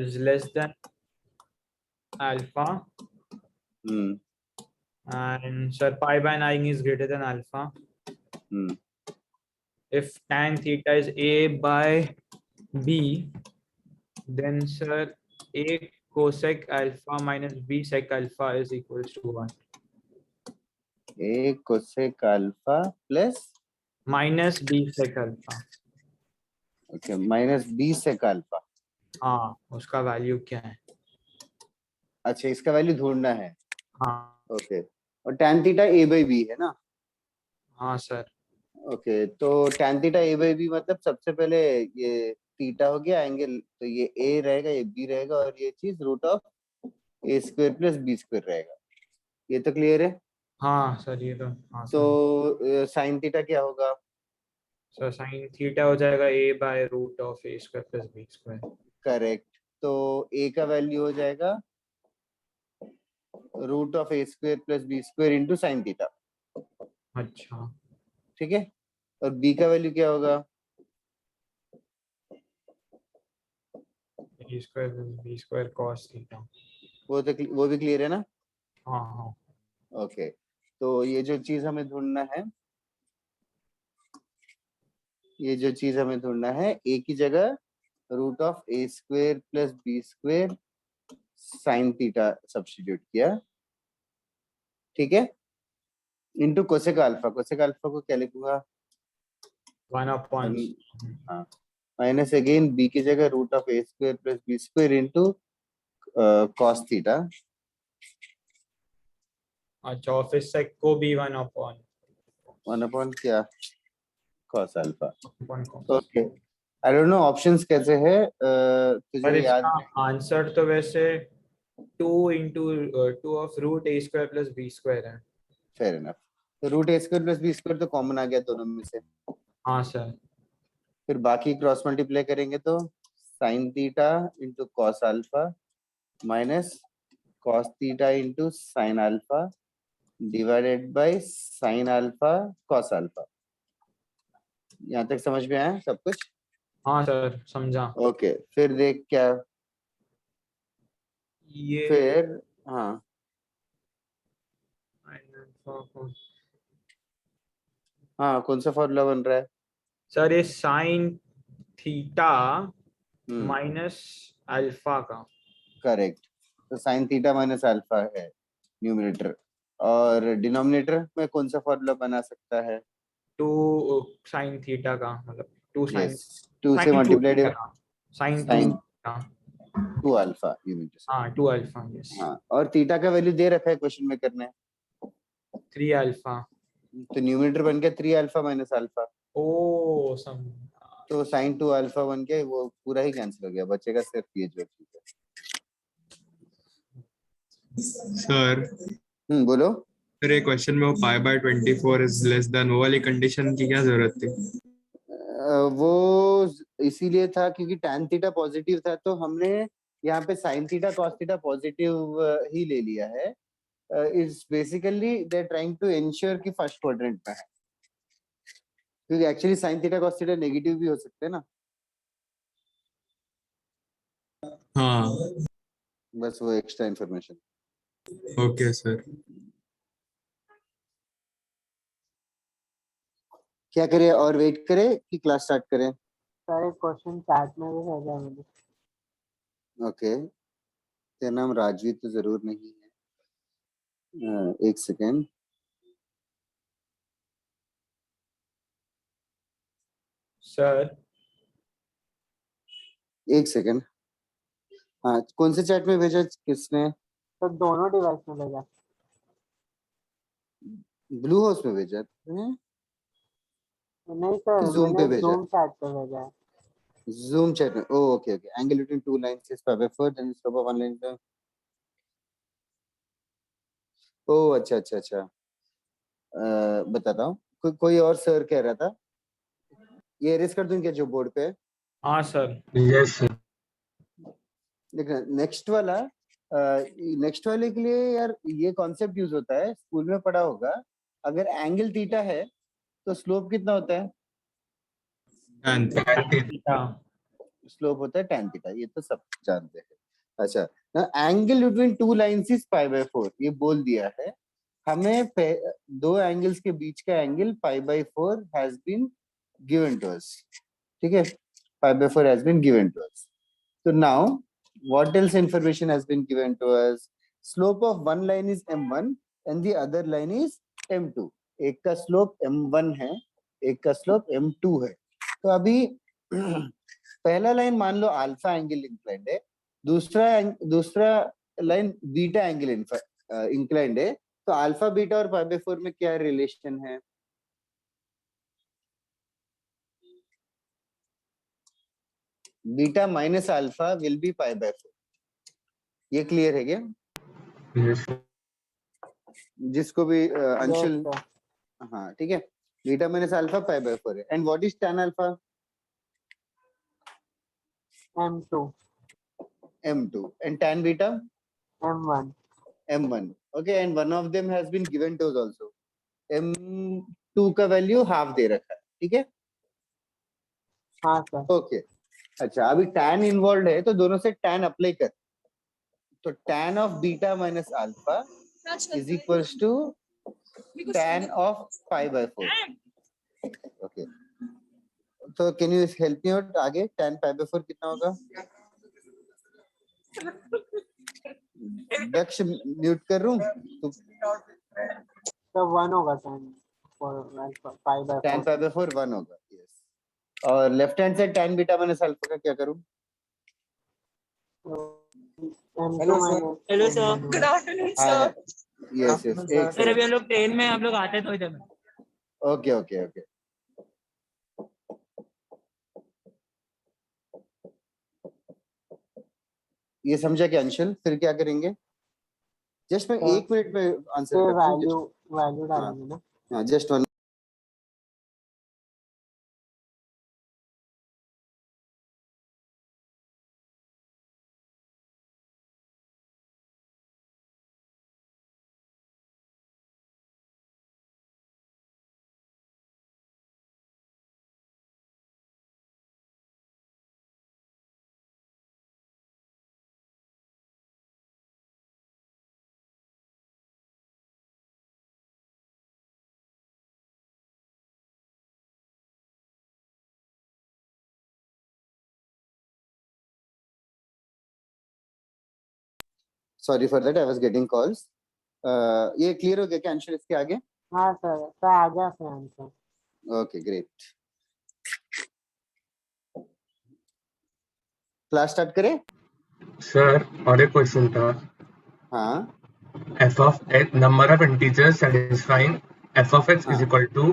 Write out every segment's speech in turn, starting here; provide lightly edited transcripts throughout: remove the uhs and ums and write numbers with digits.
is less than alpha and sir pi by 9 is greater than alpha. If tan theta is a by b, then sir a cosec alpha minus b sec alpha is equals to 1. a cosec alpha plus minus b sec alpha. Okay minus b sec alpha. हाँ, उसका value क्या है? अच्छा, इसका value ढूंढना है. हाँ okay, और tan theta a by b है ना? हाँ सर. ओके, तो tan theta a by b मतलब सबसे पहले ये थीटा हो गया एंगल, तो ये a रहेगा, ये b रहेगा, और ये चीज root of a square plus b square रहेगा. ये तो क्लियर है? हाँ सर, ये तो हाँ सर. तो साइन थीटा क्या होगा? सर साइन थीटा हो जाएगा a by root of a square plus b square. Correct. तो a का वैल्यू हो जाएगा root of a square plus b square into sine theta. अच्छा. ठीक है. और b का वैल्यू क्या होगा? a square plus b square cos theta. वो भी क्लियर है ना? हाँ हाँ. ओके, तो ये जो चीज हमें ढूंढना है, a की जगह root of a square plus b square sine theta substitute किया. ठीक है. Into cosec alpha. Cosec alpha को क्या लिखूंगा? 1/. हाँ, माइनस अगेन b की जगह root of a square plus b square into cos theta. अच्छा, ऑफिस सेक को भी 1/. 1 क्या? Cos alpha. 1/. Okay, I don't know options कैसे है. तुझे पर याद? इसका आंसर तो वैसे 2 into 2 of root a square plus b square है. Fair enough. तो root a square plus b square तो कॉमन आ गया दोनों में से. हाँ सर. फिर बाकी क्रॉस मल्टीप्लाई करेंगे तो sine theta into cos alpha minus cos theta into sine alpha divided by sine alpha cos alpha. यहाँ तक समझ में आया सब कुछ? हाँ सर, समझा. ओके, फिर देख क्या. ये फिर हाँ, हाँ कौन सा फॉर्मूला बन रहा है? सर ये साइन थीटा माइनस अल्फा का. करेक्ट. तो साइन थीटा माइनस अल्फा है न्यूमरेटर, और डिनोमिनेटर में कौन सा फॉर्मूला बना सकता है? 2 साइन थीटा का, मतलब 2 साइन यस, 2 से साइन 2 मल्टीप्लाइड साइन 2 साइन का. 2 अल्फा यू मीन टू से. हाँ 2 अल्फा. यस. हाँ, और थीटा का वैल्यू दे रखा है क्वेश्चन में करने. 3 अल्फा. तो न्यूमरेटर बन गया 3 अल्फा माइनस अल्फा. ओ सम. तो साइन 2 अल्फा बन गया, वो पूरा ही कैंसिल हो गया, बचेगा सिर्फ ये जो चीज है. सर बोलो. फिर एक क्वेश्चन में वो pi by 24 is less than, वो वाली कंडीशन की क्या जरूरत थी? वो इसीलिए था क्योंकि tan थीटा पॉजिटिव था, तो हमने यहाँ पे sin theta cos theta positive ही ले लिया है. Is basically they trying to ensure कि फर्स्ट क्वाड्रेंट में है, क्योंकि actually sin theta cos theta negative भी हो सकते हैं ना. हाँ. बस वो एक्स्ट्रा इंफॉर्मेशन. Okay sir. क्या करें, और वेट करें कि क्लास स्टार्ट करें? सर एक क्वेश्चन चैट में भी भेजा है मुझे. ओके, तेरा नाम राजवीर तो जरूर नहीं है. एक सेकेंड. सर एक सेकेंड. हाँ, कौन से चैट में भेजा, किसने? तो दोनों डिवाइस में भेजा. ब्लू हाउस में भेजा है? नहीं सर, Zoom पे मैंने भेजा. Zoom चैट पे भेजा है. Zoom chat में. Oh, okay, okay. Angle between two lines is pi/4, then slope of one line. Oh, अच्छा अच्छा अच्छा. बताता हूँ. कोई और सर कह रहा था. ये एरेज कर दूं क्या जो बोर्ड पे है? हाँ सर. Yes sir. देखना नेक्स्ट वाले के लिए यार ये कॉन्सेप्ट यूज होता है, स्कूल में पढ़ा होगा. अगर एंगल थीटा है तो स्लोप कितना होता है? tan theta. स्लोप होता है tan थीटा, ये तो सब जानते हैं. अच्छा, angle between two lines is pi by 4, ये बोल दिया है हमें। दो एंगल्स के बीच का angle pi by 4 has been given to us, ठीक है, pi by 4 has been given to us. So now, what else information has been given to us? Slope of one line is m1 and the other line is m2. एक का slope m1 है, एक का slope m2 है। तो अभी पहला line मान लो अल्फा एंगल इंक्लाइंड है, दूसरा लाइन बीटा एंगल इंक्लाइंड है। तो अल्फा बीटा और पाई बाय 4 में क्या रिलेशन है? Beta minus alpha will be pi by 4। ये क्लियर है क्या? Yes. जिसको भी अंशुल, Yes, sir. हाँ ठीक है, beta minus alpha pi by 4 है। And what is tan alpha? M2, m2 and tan beta M1. m1। okay, and one of them has been given to us also, m2 का value half दे रखा है, ठीक है। हाँ sir. Okay अच्छा, अभी tan involve है तो दोनों से tan अप्लाई कर, तो tan of beta minus alpha is equals to tan of pi by 4। Okay, तो can you help me out? आगे tan पाई बाय 4 कितना होगा? दक्ष म्यूट कर रूं तो तो 1 होगा tan for pi by 4. tan pi by 4 1 होगा, यस। और left hand side tan beta minus alpha का क्या करूं? M2 minus hello sir, M1 good होगा। Afternoon sir. यस यस, एक सर अभी हम लोग ट्रेन में आप लोग आते हैं तो इधर में। ओके ओके ओके, ये समझा क्या अंशुल? फिर क्या करेंगे? जस्ट मैं तो 1 मिनट में आंसर फिर करता हूँ। वैल्यू डालेंगे ना। हाँ just 1। Sorry for that, I was getting calls. ये क्लियर हो गया क्या अंशुल? इसके आगे हाँ सर आ गया sir answer. Okay great. Class start करें? सर और एक क्वेश्चन था। हाँ f of x number of integers satisfying f of x is हाँ equal to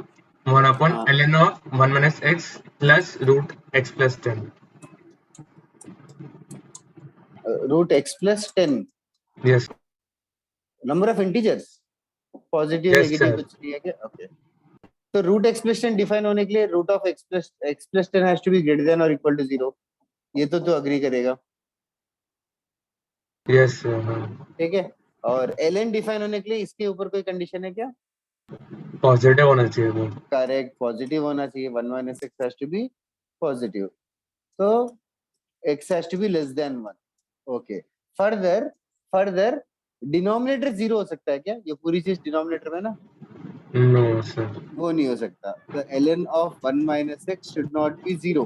1 upon हाँ, ln of 1 minus x plus root x plus 10. Root x plus 10 Yes. Number of integers, positive Yes negative sir. कुछ नहीं है क्या? Okay, तो root x plus 10 define होने के लिए root of x plus 10 has to be greater than और equal to 0। ये तो अग्री करेगा, Yes sir. ठीक है। और ln डिफाइन होने के लिए इसके ऊपर कोई कंडीशन है क्या? पॉजिटिव होना चाहिए वो। करेक्ट, पॉजिटिव होना चाहिए। 1 minus x has to be positive, तो x has to be less than 1। Okay, further denominator 0 हो सकता है क्या? ये पूरी चीज डिनोमिनेटर में ना, नो सर। वो नहीं हो सकता। तो ln of 1 minus x should not be 0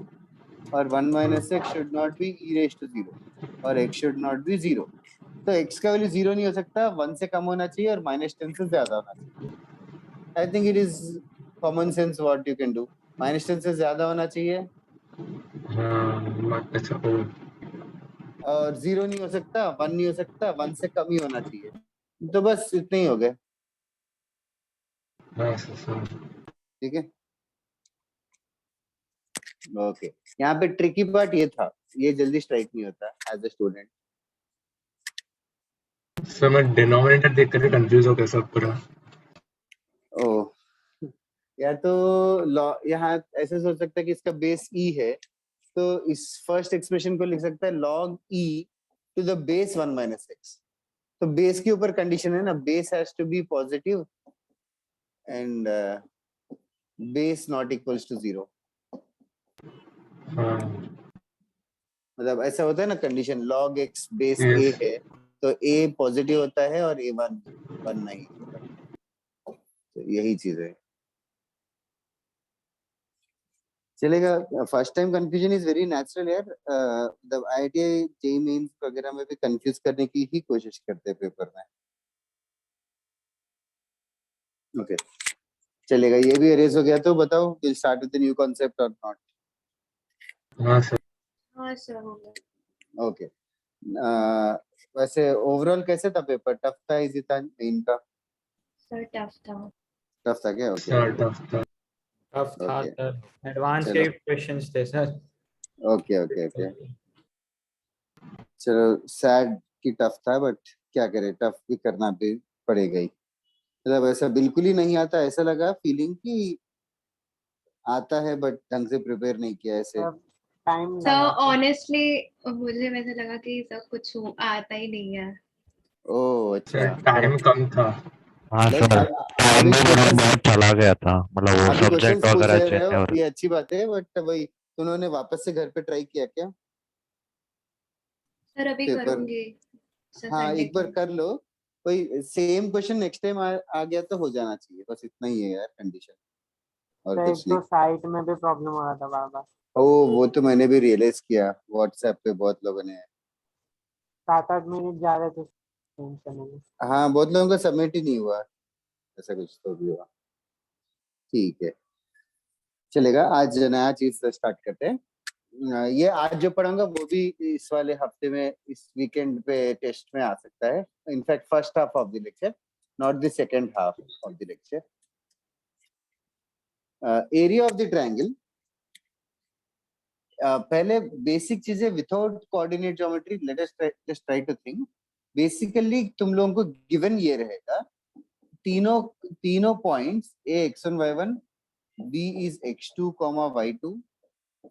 और 1 minus x should not be e raise to 0 और x शुड नॉट बी 0। तो x का वैल्यू 0 नहीं हो सकता, 1 से कम होना चाहिए और माइनस 10 से ज्यादा होना चाहिए। I think it is common sense what you can do. Minus 10 से ज्यादा होना चाहिए हाँ अच्छा ओ। और 0 नहीं हो सकता, 1 नहीं हो सकता, 1 से कम ही होना चाहिए। तो बस इतने ही हो गए, हाँ सर। ठीक है। ओके, यहाँ पे ट्रिकी पार्ट ये था, ये जल्दी स्ट्राइक नहीं होता एज ए स्टूडेंट। सर मैं डिनोमिनेटर देख करके कंफ्यूज हो गया सब पूरा। ओ, या तो यहाँ ऐसे सोच सकता है कि इसका बेस e है, तो इस फर्स्ट एक्सप्रेशन को लिख सकता है log e to the base 1 minus x। तो बेस के ऊपर कंडीशन है ना, base has to be positive and base not equals to 0। हाँ मतलब ऐसा होता है ना condition log x base Yes. a है तो a पॉजिटिव होता है और a 1 नहीं होता, तो यही चीज है। चलेगा। First time confusion is very natural यार, मतलब IIT जेईई मेंस वगैरह में भी कंफ्यूज करने की ही कोशिश करते हैं पेपर में। ओके चलेगा, ये भी अरेज हो गया तो बताओ will start with the new concept और नॉट। हाँ सर। हाँ सर हो गया। ओके वैसे ओवरऑल कैसे था पेपर, टफ था इजी था मेन का? सर टफ था। टफ था क्या? ओके सर टफ था। टफ था ओके सर, एडवांस चलो। के क्वेश्चंस थे सर। ओके ओके ओके चलो, सैड की टफ था बट क्या करे, टफ भी करना भी पड़ेगा ही। मतलब ऐसा बिल्कुल ही नहीं आता, ऐसा लगा फीलिंग कि आता है बट ढंग से प्रिपेयर नहीं किया ऐसे। टाइम सर लगा। ऑनेस्टली मुझे वैसे लगा कि सब कुछ आता ही नहीं है। ओह सर अच्छा, टाइम कम था। हाँ लाइक सर, टाइम अभी भी मेरा क्वेश्चंस बहुत चला गया था, मतलब वो अभी क्वेश्चंस सब्जेक्ट पूछ वगैरह रहे चेंज हो और ये अच्छी बात है, बट वही उन्होंने वापस से घर पे ट्राई किया क्या सर अभी पेपर? करूंगी सर हाँ संडे एक बार को। कर लो, कोई सेम क्वेश्चन नेक्स्ट टाइम आ गया तो हो जाना चाहिए, बस इतना ही है यार कंडीशन, और तो एक कुछ नहीं। तो साइट में भी प्रॉब्लम हो रहा था बार बार। ओ वो तो मैंने भी रियलाइज किया, व्हाट्सएप पे बहुत लोगों ने। 7-8 मिनट जा रहे थे चेंज करने में। हाँ बहुत लोगों का सबमिट ही नहीं हुआ, ऐसा कुछ तो भी हुआ। ठीक है चलेगा, आज नया चीज स्टार्ट करते हैं। ये आज जो पढ़ाऊंगा वो भी इस वाले हफ्ते में, इस वीकेंड पे टेस्ट में आ सकता है। In fact first half of the lecture, not the second half of the lecture. Area of the triangle, पहले बेसिक चीजें without coordinate geometry, let us just try to think. Basically तुम लोगों को गिवन ये रहेगा, तीनों तीनों points A x1 y1, b is x2 y2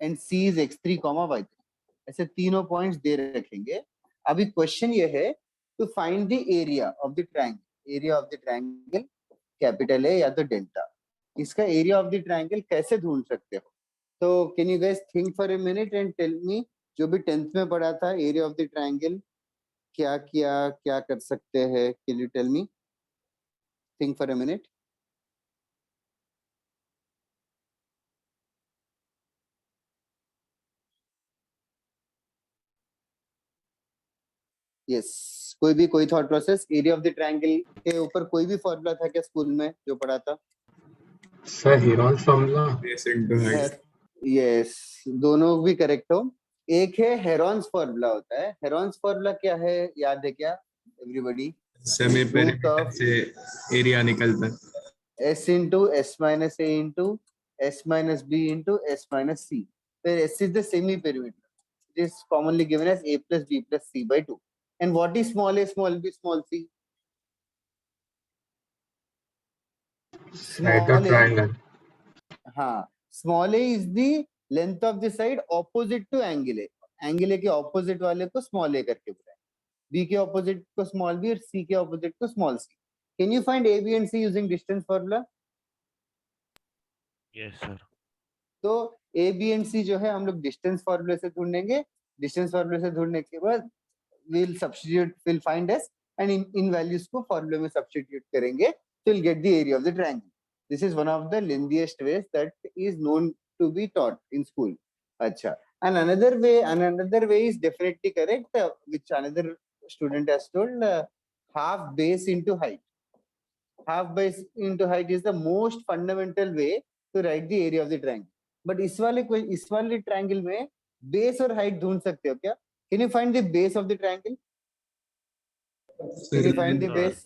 and c is x3 y3, ऐसे तीनों पॉइंट्स दे रखेंगे। अभी क्वेश्चन ये है to find the area of the triangle. Area of the triangle capital है या तो डेल्टा, इसका एरिया ऑफ द ट्रायंगल कैसे ढूंढ सकते हो? तो can you guys think for a minute and tell me, जो भी 10th में पढ़ा था एरिया ऑफ द ट्रायंगल, क्या किया, क्या कर सकते हैं? Can you tell me, think for a minute. Yes, कोई thought process area of the triangle के ऊपर? कोई भी फॉर्मूला था क्या स्कूल में जो पढ़ा था? Sir Heron formula. Base into height. Yes, दोनों भी करेक्ट हो। एक है हेरॉन्स फॉर्मूला होता है। हेरॉन्स फॉर्मूला क्या है, याद है क्या everybody? Semi root perimeter of से एरिया निकलता है। s into s minus a into s minus b into s minus c, where s is the semi perimeter. It is commonly given as a plus b plus c by 2. And what is small a, small b, small c? Side of Small a, triangle. हाँ, small a is the length of the side opposite to angle a. Angle a के opposite वाले को small a करके बुलाएं, b के opposite को small b और c के opposite को small c. Can you find a, b and c using distance formula? Yes sir. तो ए बी एंड सी जो है हम लोग डिस्टेंस फॉर्मूले से ढूंढेंगे। डिस्टेंस फॉर्मूले से ढूंढने के बाद we'll substitute, we'll find s and in values को फॉर्मूले में सब्स्टिट्यूट करेंगे, so we'll get the area of the triangle. This is one of the lengthiest ways that is known to be taught in school. अच्छा, and another way is definitely correct, which another student has told, half base into height. Half base into height is the most fundamental way to write the area of the triangle. But इस वाले triangle में base और height ढूंढ सकते हो क्या? Can you find the base of the triangle? Can you find the base?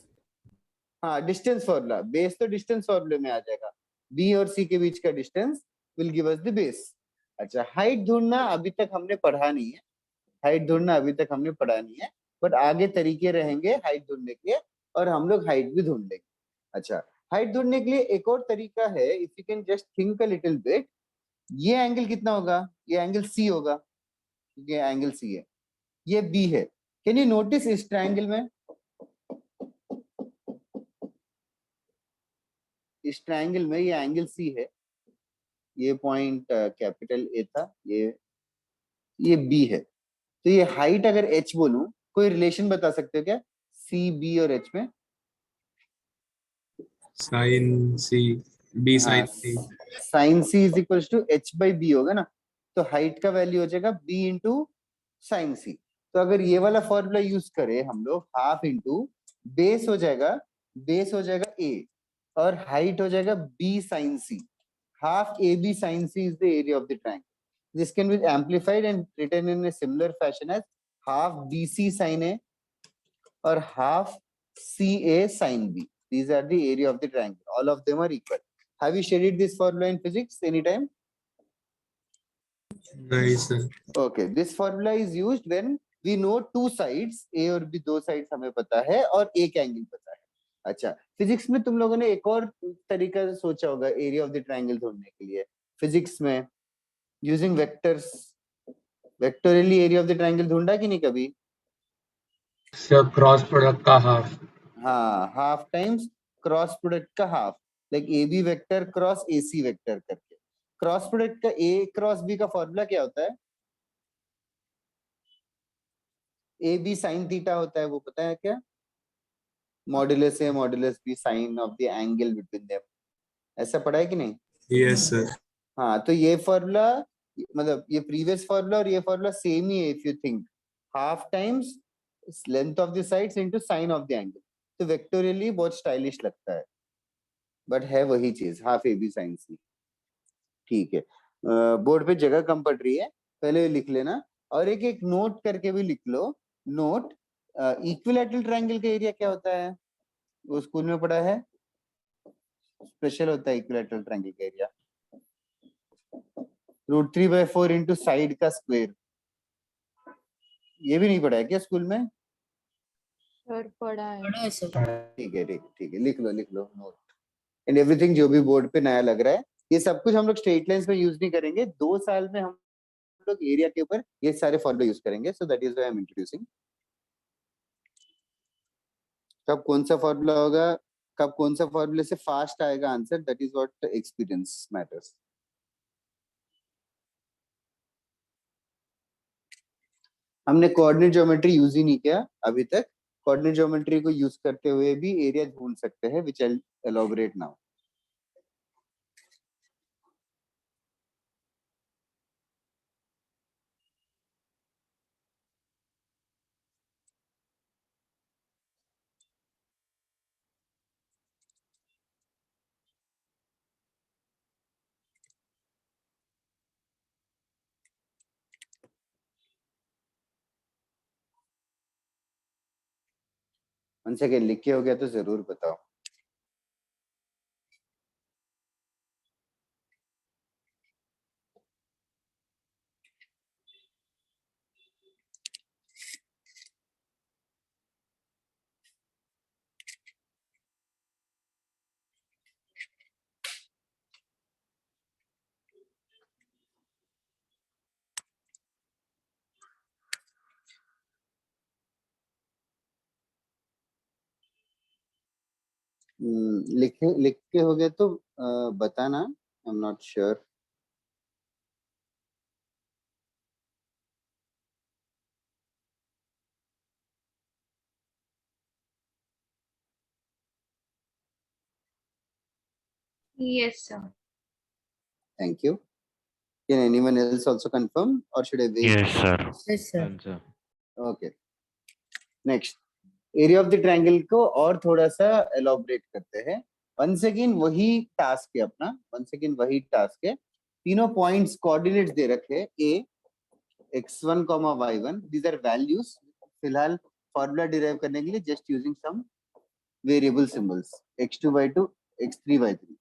हाँ, distance formula, base तो डिस्टेंस फॉर्मूले में आ जाएगा, बी और सी के बीच का distance will give us the base. अच्छा, हाइट ढूंढना अभी तक हमने पढ़ा नहीं है, हाइट ढूंढना अभी तक हमने पढ़ा नहीं है, बट आगे तरीके रहेंगे हाइट ढूंढने के और हम लोग हाइट भी ढूंढ लेंगे। अच्छा, हाइट ढूंढने के लिए एक और तरीका है, if you can just think a little bit, ये एंगल कितना होगा? ये एंगल सी होगा, ये एंगल सी है, ये बी है। कैन यू नोटिस इस ट्रायंगल में, इस ट्रायंगल में ये एंगल सी है, ये पॉइंट कैपिटल ए था, ये बी है। तो ये हाइट अगर h बोलूं, कोई रिलेशन बता सकते हो क्या सी बी और h में? साइन सी, बी हाँ, sine C. Sine C is equal to H by B होगा ना, तो हाइट का वैल्यू हो जाएगा बी इंटू साइन सी। तो अगर ये वाला फॉर्मूला यूज करें हम लोग, हाफ इंटू बेस हो जाएगा, बेस हो जाएगा ए और हाइट हो जाएगा B sine C. Half A B sine C is the area of the triangle. This can be amplified and written in a similar fashion as half BC sin A or half CA sin B. These are the area of the triangle. All of them are equal. Have you studied this formula in physics anytime? नहीं sir. Okay, this formula is used when we know two sides, A और B दो sides हमें पता है और एक angle पता है. अच्छा, फिजिक्स में तुम लोगों ने एक और तरीका सोचा होगा एरिया ऑफ द ट्रायंगल ढूंढने के लिए. फिजिक्स में using vectors, vectorially area of the triangle ढूंढा कि नहीं कभी? सर क्रॉस प्रोडक्ट का हाफ। हाँ, हाफ टाइम्स क्रॉस प्रोडक्ट का half, like A B vector cross A C vector करके. क्रॉस प्रोडक्ट का ए क्रॉस बी का फॉर्मूला क्या होता है? ए बी साइन थीटा होता है, वो पता है क्या? Modulus A modulus B sine of the angle between them. ऐसा पढ़ा है कि नहीं? Yes sir. हाँ, तो ये फॉर्मूला, मतलब ये प्रीवियस फॉर्मूला और ये फॉर्मूला सेम ही है. If you think half times length of the sides into sine of the angle, तो वेक्टोरियली बहुत स्टाइलिश लगता है, बट है वही चीज, हाफ ए बी साइन सी. ठीक है, बोर्ड पे जगह कम पड़ रही है, पहले लिख लेना और एक एक नोट करके भी लिख लो. नोट, इक्विलैटरल ट्रायंगल का एरिया क्या होता है? वो स्कूल में पढ़ा है, स्पेशल होता है इक्विलैटरल ट्रायंगल का एरिया √3/4 इंटू साइड का स्क्वायर. ये भी नहीं पढ़ा है क्या स्कूल में? सर पढ़ा है. ठीक है, ठीक है, लिख लो नोट एंड एवरीथिंग जो भी बोर्ड पे नया लग रहा है. ये सब कुछ हम लोग स्ट्रेट लाइंस में यूज नहीं करेंगे, 2 साल में हम लोग एरिया के ऊपर ये सारे फॉर्मूले यूज करेंगे. सो that is why I am introducing. कब कौन सा फॉर्मूला होगा, कब कौन सा फॉर्मूले से फास्ट आएगा answer, that is what experience matters. हमने कोऑर्डिनेट ज्योमेट्री यूज ही नहीं किया अभी तक. कोऑर्डिनेट ज्योमेट्री को यूज करते हुए भी एरिया ढूंढ सकते हैं, विच आई एलॉबरेट नाउ. वन सेकेंड, लिख के हो गया तो जरूर बताओ. लिख के हो गया तो बताना. आई am not sure. Yes, sir. Thank you. Can anyone else also confirm or should I wait? Yes, sir. Yes, sir. Okay. Next, area of the triangle को और थोड़ा सा एलॉबरेट करते हैं. वंस अगेन वही टास्क है अपना, वंस अगेन वही टास्क है. तीनों पॉइंट्स कोऑर्डिनेट्स दे रखे हैं, a x1, y1. These are values. फिलहाल फॉर्मूला डिराइव करने के लिए just using some variable symbols, x2, y2, x3, y3.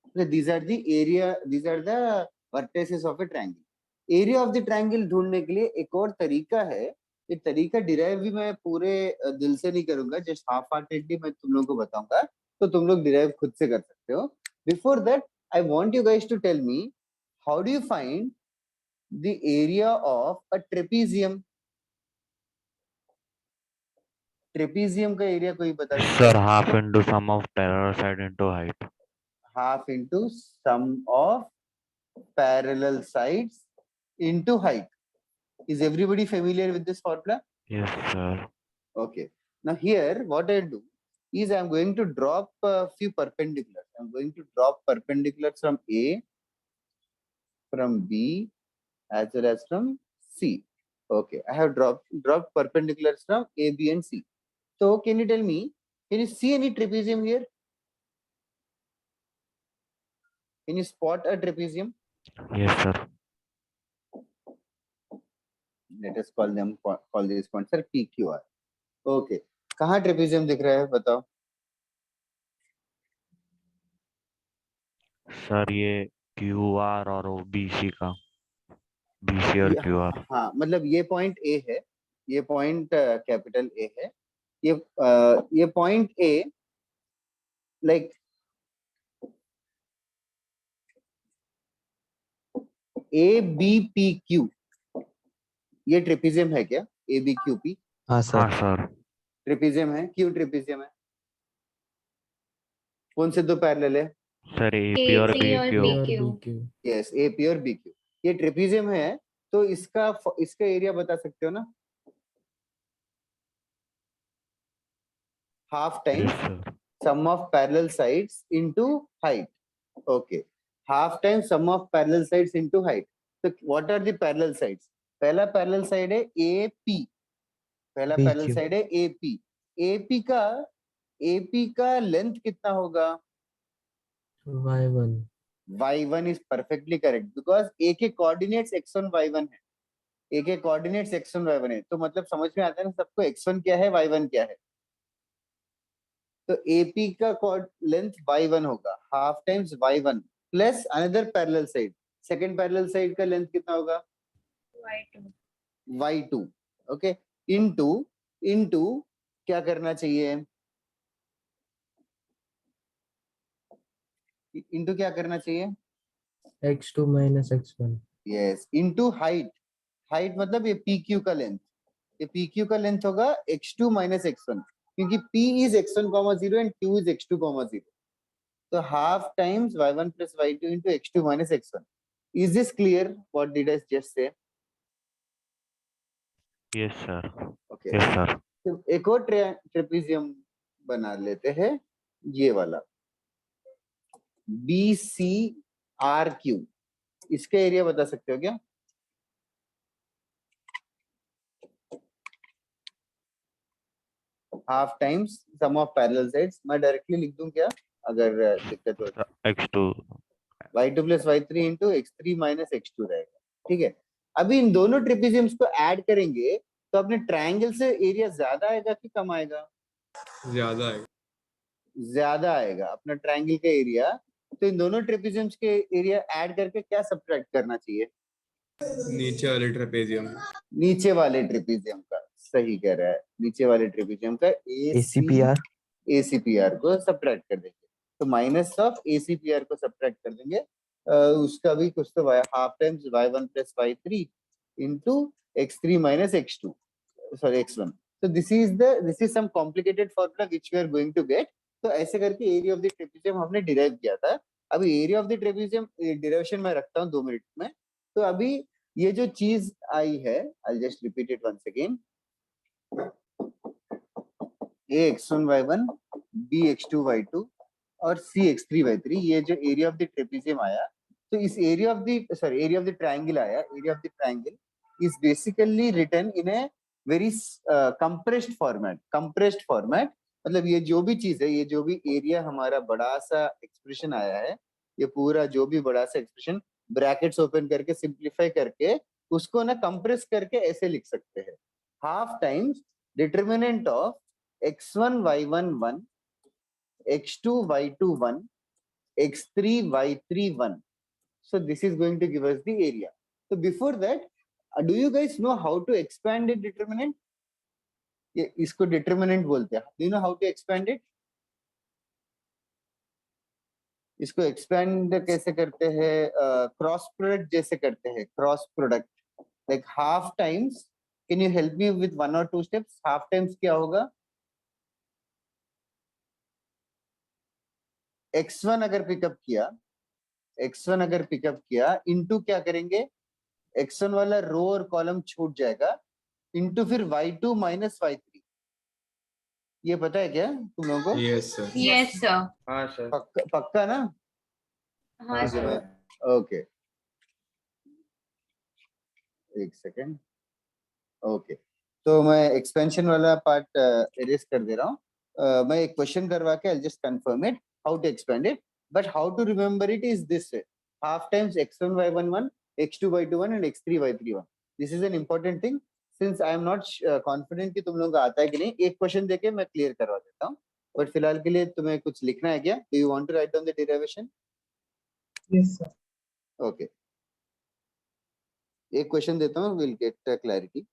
Okay, these are the area, these are the vertices of a triangle. Area of the triangle ढूंढने के लिए एक और तरीका है. ये तरीका डिराइव भी मैं पूरे दिल से नहीं करूंगा, जस्ट हाफ हार्टेडली मैं तुम लोगों को बताऊंगा, तो तुम लोग डिराइव खुद से कर सकते हो. Before that I want you guys to tell me how do you find the area of a trapezium. Trapezium का एरिया कोई बता सकता Sir, है? half into sum of parallel side into height. Half into sum of parallel sides into height. Is everybody familiar with this formula? Yes, sir. Okay. Now here, what I do is I'm going to drop a few perpendiculars. I'm going to drop perpendiculars from A, from B, as well as from C. Okay, I have dropped perpendiculars from A, B, and C. So can you tell me, can you see any trapezium here? Can you spot a trapezium? Yes, sir. Let us call these points are P, Q, R. Okay. कहाँ trapezium दिख रहा है बताओ? Sir ये QR और वो BC का BC और QR. हाँ मतलब ये पॉइंट ए है, ये पॉइंट कैपिटल ए है, ये point A like A B P Q, ये ट्रेपेजियम है क्या? ए बी क्यू पी हाँ सर. ट्रेपेजियम है. क्यों ट्रेपेजियम है? कौन से दो पैरेलल है? सर AP और AC और BQ. BQ. Yes, A P और बी क्यू. ये ट्रेपेजियम है, तो इसका एरिया बता सकते हो ना? Half times Yes, sir. sum of parallel sides into height. Okay, half times sum of parallel sides into height. So what are the parallel sides? पहला parallel side है AP, पहला parallel side है AP. AP का length कितना होगा? y1. y1 is perfectly correct because A के coordinates x1 y1 है. A के coordinates x1 y1 है, तो मतलब समझ में आता है ना सबको x1 क्या है, y1 क्या है. तो AP का लेंथ y1 होगा, half times y1 plus another parallel side. Second parallel side का लेंथ कितना होगा? y2. ओके, इनटू क्या करना चाहिए? इनटू क्या करना चाहिए? x2 minus x1. Yes, into height. Height मतलब ये PQ का लेंथ, ये PQ का लेंथ होगा x2 minus x1, क्योंकि P is x1, 0 and Q is x2, 0. So half times y1 plus y2 into x2 minus x1. Is this clear? What did I just say? Yes, sir. Okay. Yes, sir. तो एक और trapezium बना लेते हैं, ये वाला BCRQ. इसका area बता सकते हो क्या? Half times sum of parallel sides. मैं डायरेक्टली लिख दूं क्या अगर दिक्कत हो? X2. y2 plus y3 into x3 minus x2 रहेगा. ठीक है, अभी इन दोनों ट्रेपेजियम्स को ऐड करेंगे तो अपने ट्रायंगल से एरिया ज्यादा आएगा कि कम आएगा? ज्यादा है. ज्यादा आएगा अपना ट्रायंगल का एरिया. तो इन दोनों ट्रेपेजियम्स के एरिया ऐड करके क्या सब्ट्रैक्ट करना चाहिए? नीचे वाले ट्रेपेजियम. नीचे वाले ट्रेपेजियम का. सही कह रहा है, नीचे वाले ट्रेपेजियम का ACPR को सब्ट्रैक्ट कर देंगे. तो माइनस ऑफ ACPR को सब्ट्रैक्ट कर देंगे. उसका भी कुछ तो half times y1 plus y3 into x3 minus x2, sorry x1. So this is some complicated formula which we are going to get. तो ऐसे करके एरिया ऑफ द ट्रेपेजियम हमने डिराइव किया था. अभी area of the trapezium derivation में रखता हूँ 2 मिनट में. तो अभी ये जो चीज आई है, I'll just repeat it once again. A x1 y1, B x2 y2 और C x3 y3, ये जो एरिया ऑफ द ट्रेपेजियम आया, तो इस एरिया ऑफ द ट्रायंगल आया. Area of the triangle is basically written in a very compressed format. मतलब ये जो भी चीज है, ये जो भी एरिया हमारा बड़ा सा एक्सप्रेशन आया है, ये पूरा जो भी बड़ा सा एक्सप्रेशन ब्रैकेट्स ओपन करके सिंप्लीफाई करके उसको ना कंप्रेस करके ऐसे लिख सकते हैं. Half times determinant of x1 y1 1, x2 y2 1, x3 y3 1. So this is going to give us the area. So before that, do you guys know how to expand a determinant? ये इसको determinant बोलते हैं. Do you know how to expand it? इसको expand कैसे करते हैं? Cross product जैसे करते हैं. Cross product like half times. Can you help me with 1 or 2 steps? Half times क्या होगा? x1 अगर पिकअप किया, इनटू क्या करेंगे? x1 वाला रो और कॉलम छूट जाएगा, इनटू फिर y2 माइनस y3। ये पता है क्या तुम लोगों को? Yes sir. Yes sir. हाँ सर। पक्का ना? हाँ हाँ ठीक है, सर। मैं ओके, एक सेकेंड। ओके, तो मैं एक्सपेंशन वाला पार्ट एरेज कर दे रहा हूँ। मैं एक क्वेश्चन करवा के I just confirm it how to expand it, but how to remember it is this way: half times x1 y1 1, x2 y2 1 and x3 y3 1। This is an important thing, since I am not confident कि तुम लोगों को आता है कि नहीं। एक question देके मैं क्लियर करवा देता हूँ, बट फिलहाल के लिए तुम्हें कुछ लिखना है क्या? Do you want to write down the derivation? Yes, sir. Okay, एक क्वेश्चन देता हूँ, will get clarity.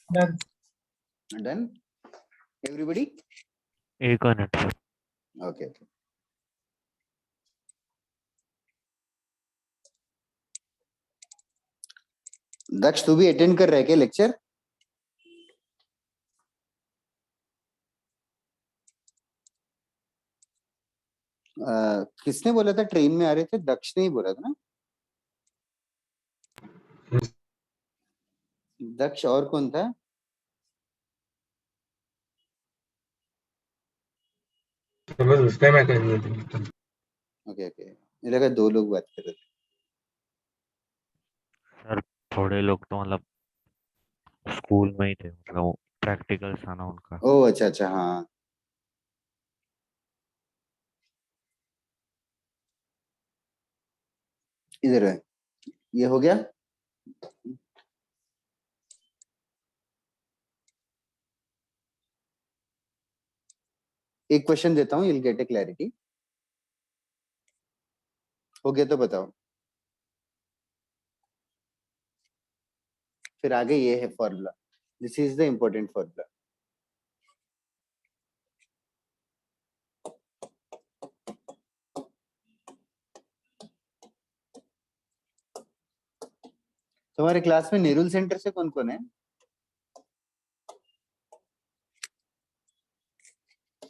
Done. Done everybody? एक मिनट सर। ओके, दक्ष तू भी अटेंड कर रहा है क्या लेक्चर? किसने बोला था ट्रेन में आ रहे थे? दक्ष ने ही बोला था ना? दक्ष और कौन था? तो बस उस पे मैं कर दिया था। ओके ओके, मुझे लगा दो लोग बात कर रहे थे। सर थोड़े लोग तो मतलब स्कूल में ही थे, मतलब प्रैक्टिकल्स था ना उनका। ओह अच्छा अच्छा, हाँ इधर है, ये हो गया। एक क्वेश्चन देता हूँ, you'll get a clarity। हो गया तो बताओ, फिर आगे ये है formula. This is the important formula. तुम्हारे क्लास में नेहरू सेंटर से कौन कौन है?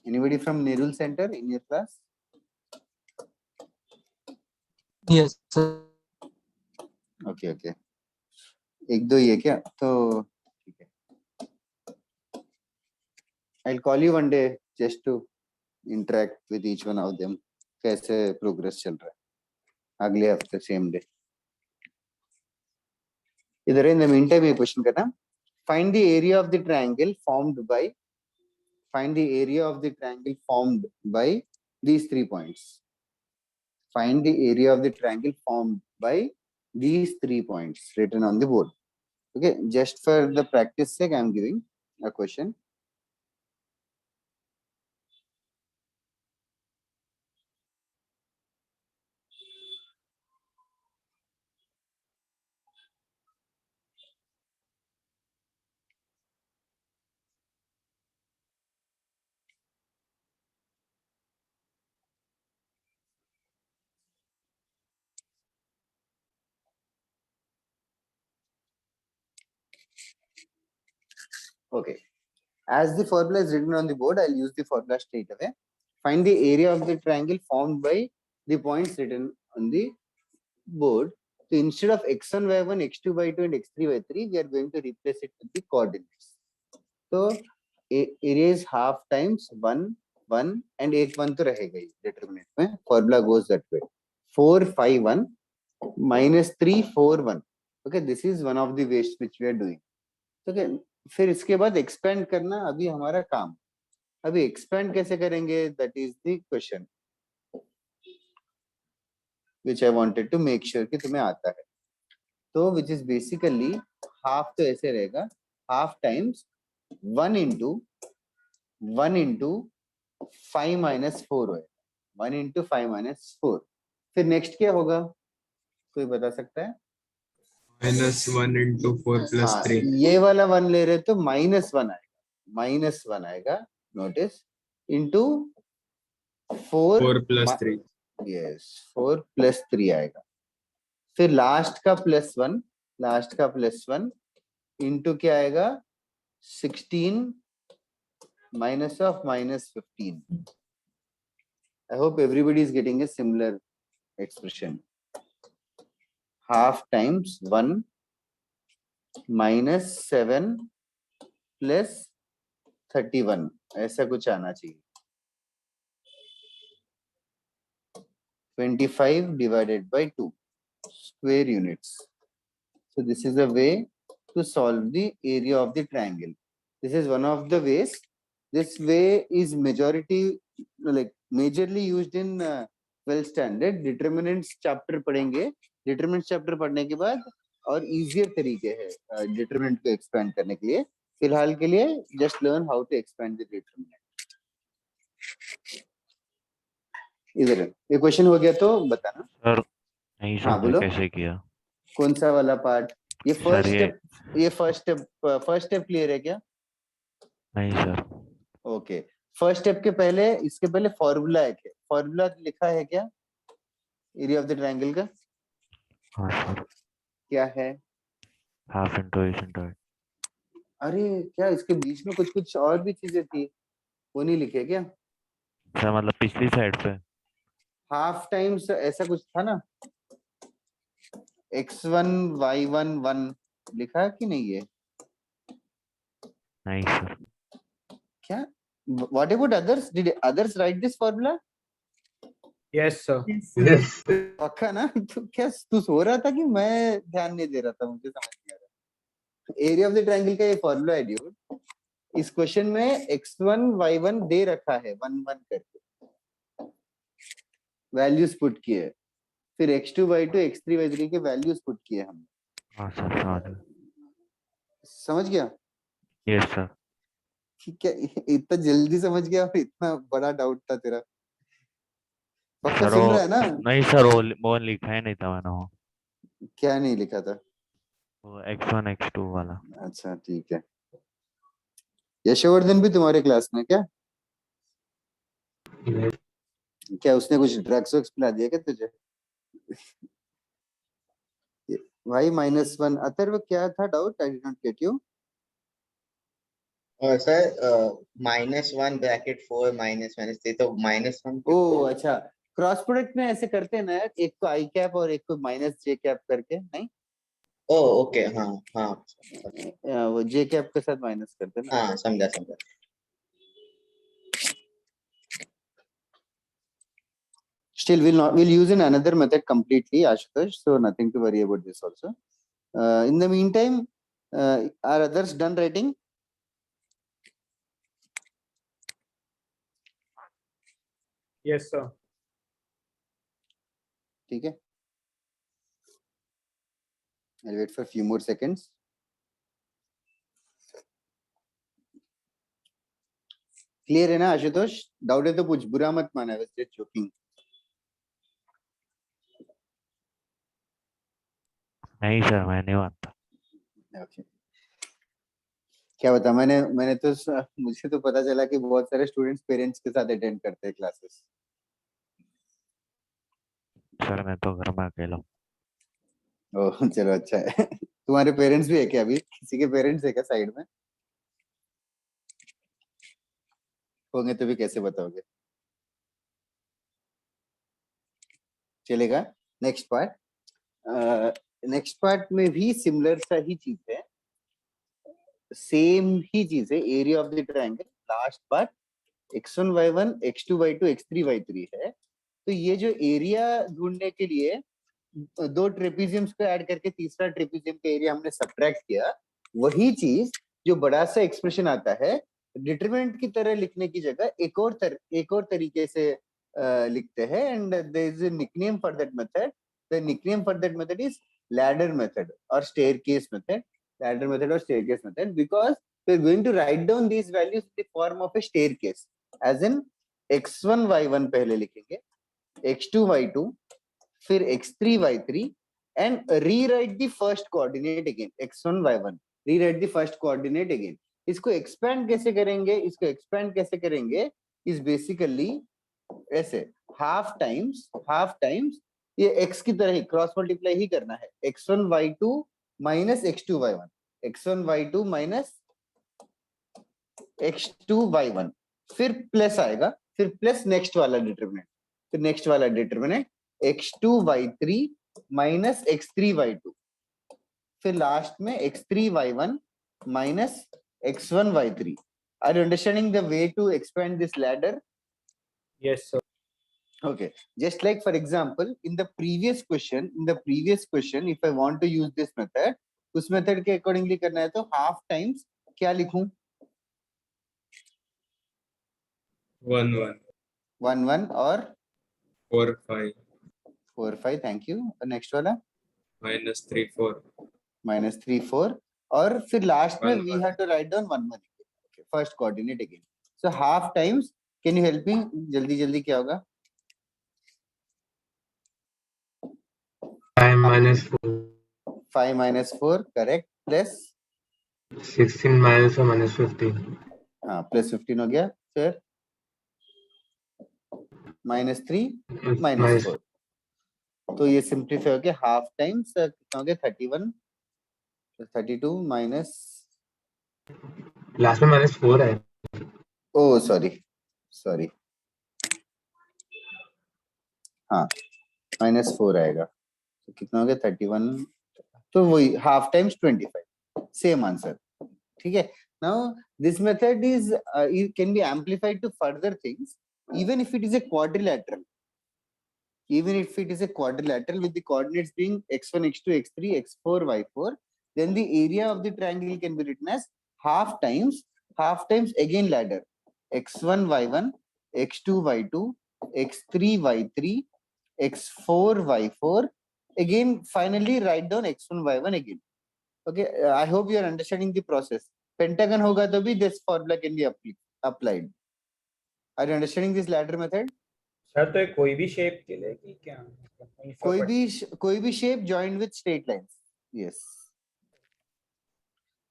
Anybody from Nehru centre in your class? Yes, sir. Okay okay, एक दो ही है क्या? तो ठीक है, I'll call you one day just to interact with each one of them। कैसे प्रोग्रेस चल रहा है अगले हफ्ते सेम डे। इधर इन द मीन टाइम ये क्वेश्चन करना, find the area of the triangle formed by, find the area of the triangle formed by these 3 points। Find the area of the triangle formed by these 3 points written on the board। Okay, just for the practice sake I am giving a question। Okay, as the formula is written on the board, I'll use the formula straight away। Find the area of the triangle formed by the points written on the board। So instead of x1 y1 x2 y2 and x3 y3, we are going to replace it with the coordinates। तो area is half times 1 1 and एक 1 तो रहेगा ही determinant में। formula goes that way, 4 5 1 minus 3 4 1। okay, this is one of the ways which we are doing। okay, फिर इसके बाद expand करना अभी हमारा काम। अभी expand कैसे करेंगे, that is the question which I wanted to make sure कि तुम्हें आता है। तो विच इज बेसिकली हाफ, तो ऐसे रहेगा हाफ टाइम्स 1 इंटू 5 माइनस 4 होगा, 1 इंटू 5 माइनस 4। फिर नेक्स्ट क्या होगा, कोई बता सकता है? -1 into 4 plus हाँ, 3. ये वाला 1 ले रहे तो -1 आएगा, -1 आएगा, notice, into 4 4 plus 3. Yes 4 plus 3 आएगा। फिर लास्ट का +1 इंटू क्या आएगा, 16 minus of -15. I hope everybody is getting a similar expression. Half times 1 minus 7 plus 31, ऐसा कुछ आना चाहिए। 25 divided by 2 square units. So this is a way to solve the area of the triangle. This is one of the ways. This way is majorly used in 12th standard. Determinants chapter पढ़ेंगे, determinants chapter पढ़ने के बाद और easier तरीके है determinant को expand करने के लिए। फिलहाल के लिए just learn how to expand the determinant. इधर ये क्वेश्चन हो गया तो बताना। सर नहीं हाँ, समझा बोलो। कैसे किया? कौन सा वाला पार्ट? ये सर, फर्स्ट स्टेप, ये फर्स्ट स्टेप क्लियर है क्या? नहीं सर। ओके, फर्स्ट स्टेप के पहले, इसके पहले फॉर्मूला है, फॉर्मूला लिखा है क्या एरिया ऑफ द ट्रायंगल का? हाँ सर, क्या है? Half into S into. अरे क्या इसके बीच में कुछ और भी चीजें थी, वो नहीं लिखे क्या? सर मतलब पिछली साइड पे हाफ टाइम्स ऐसा कुछ था ना, x1 y1 1 लिखा है कि नहीं? ये नहीं सर। क्या? What about others? Did others write this formula? Yes, sir. Yes. पक्का ना? तो क्या तू सो रहा था कि मैं ध्यान नहीं दे रहा था? मुझे समझ नहीं आ रहा। एरिया ऑफ द ट्रायंगल का ये फॉर्मूला है ड्यूड। इस क्वेश्चन में x1 y1 दे रखा है 1 1 करके, वैल्यूज पुट किए, फिर x2 y2 x3 y3 के वैल्यूज पुट किए हम। हाँ सर समझ गया? Yes sir. ठीक है, इतना जल्दी समझ गया और इतना बड़ा डाउट था तेरा? पक्का सर सुन रहा है ना? नहीं सर, वो लिखा ही नहीं था मैंने। वो क्या नहीं लिखा था? वो x1 x2 वाला। अच्छा ठीक है। यशवर्धन भी तुम्हारे क्लास में क्या? Yes. क्या उसने कुछ ड्रग्स वग्स पिला दिया क्या तुझे? भाई -1 अथर्व क्या था doubt? I did not get you. Sir -1 bracket 4 -3 तो -1। ओ अच्छा, क्रॉस प्रोडक्ट में ऐसे करते हैं ना यार, एक को आई कैप और एक को -j कैप करके, नहीं? ओ ओके, हाँ हाँ वो जे कैप के साथ माइनस करते हैं ना। हाँ, समझा। Still, we'll use in another method completely, Ashutosh. So nothing to worry about this also. In the meantime, are others done writing? Yes, sir. ठीक है। I'll wait for a few more seconds. Clear है ना Ashutosh? Doubt है तो पूछ, बुरा मत माना, I was just joking. नहीं सर, मैं नहीं मानता। Okay. क्या बता, मैंने तो मुझे तो पता चला कि बहुत सारे स्टूडेंट्स पेरेंट्स के साथ अटेंड करते हैं क्लासेस। सर मैं तो घर में अकेला हूँ। ओह चलो अच्छा है। तुम्हारे पेरेंट्स भी है क्या? अभी किसी के पेरेंट्स है क्या साइड में? होंगे तो भी कैसे बताओगे? चलेगा। नेक्स्ट पार्ट में भी सिमिलर सा ही चीज है, सेम ही चीज है, area of the triangle. Last part x1 y1 x2 y2 x3 y3 है। तो ये जो एरिया ढूंढने के लिए दो ट्रेपेजियम्स को ऐड करके तीसरा ट्रेपेजियम का एरिया हमने सब्ट्रैक्ट किया, वही चीज जो बड़ा सा एक्सप्रेशन आता है डिटरमिनेंट की तरह लिखने की जगह एक और तरीके से लिखते हैं, and there is a nickname for that method. The nickname for that method is ladder method or staircase method. Ladder method or staircase method, because we're going to write down these values in the form of a staircase, as in x1 y1 पहले लिखेंगे, x2 y2, फिर x3 y3, and rewrite the first coordinate again, x1 y1, rewrite the first coordinate again. इसको expand कैसे करेंगे, इसको expand कैसे करेंगे, is basically ऐसे half times ये x की तरह ही क्रॉस मल्टीप्लाई ही करना है, x1 y2 minus x2 y1, x1 y2 minus x2 y1, फिर प्लस आएगा, फिर प्लस नेक्स्ट वाला डिटरमिनेंट, फिर नेक्स्ट वाला determinant x2 y3 minus x3 y2, फिर लास्ट में x3 y1 minus x1 y3. Are you understanding the way to expand this ladder? Yes, sir. Okay, just like for example in the previous question, if I want to use this method, उस method के accordingly करना है तो half times क्या लिखूं, 1 1 1 1 और 4 5 4 5, thank you, next वाला -3 4 -3 4, और फिर लास्ट में 1 we 1 have to write down 1 1, first coordinate again. So half times, can you help me, जल्दी जल्दी क्या होगा, 5 minus 4, 5 minus 4, correct, plus 16 minus 4 minus 15. हाँ प्लस 15 हो गया, फिर -3 minus 4, तो ये सिंप्लीफाई हो गया हाफ टाइम्स, कितना हो गया 31 32 माइनस, लास्ट में -4 है. ओ सॉरी हाँ -4 आएगा, तो कितना हो गया 31, तो वही हाफ टाइम्स 25, सेम आंसर. ठीक है, now this method is can be amplified to further things, even if it is a quadrilateral, with the coordinates being x1 x2 x3 x4 y4, then the area of the triangle can be written as half times again ladder, x1 y1 x2 y2 x3 y3 x4 y4, again finally write down x1 y1 again. Okay, I hope you are understanding the process. Pentagon होगा तो भी this formula can be applied. Are you understanding this ladder method? Sir तो ये कोई भी shape के लिए कि क्या, कोई भी shape joined with straight lines. Yes.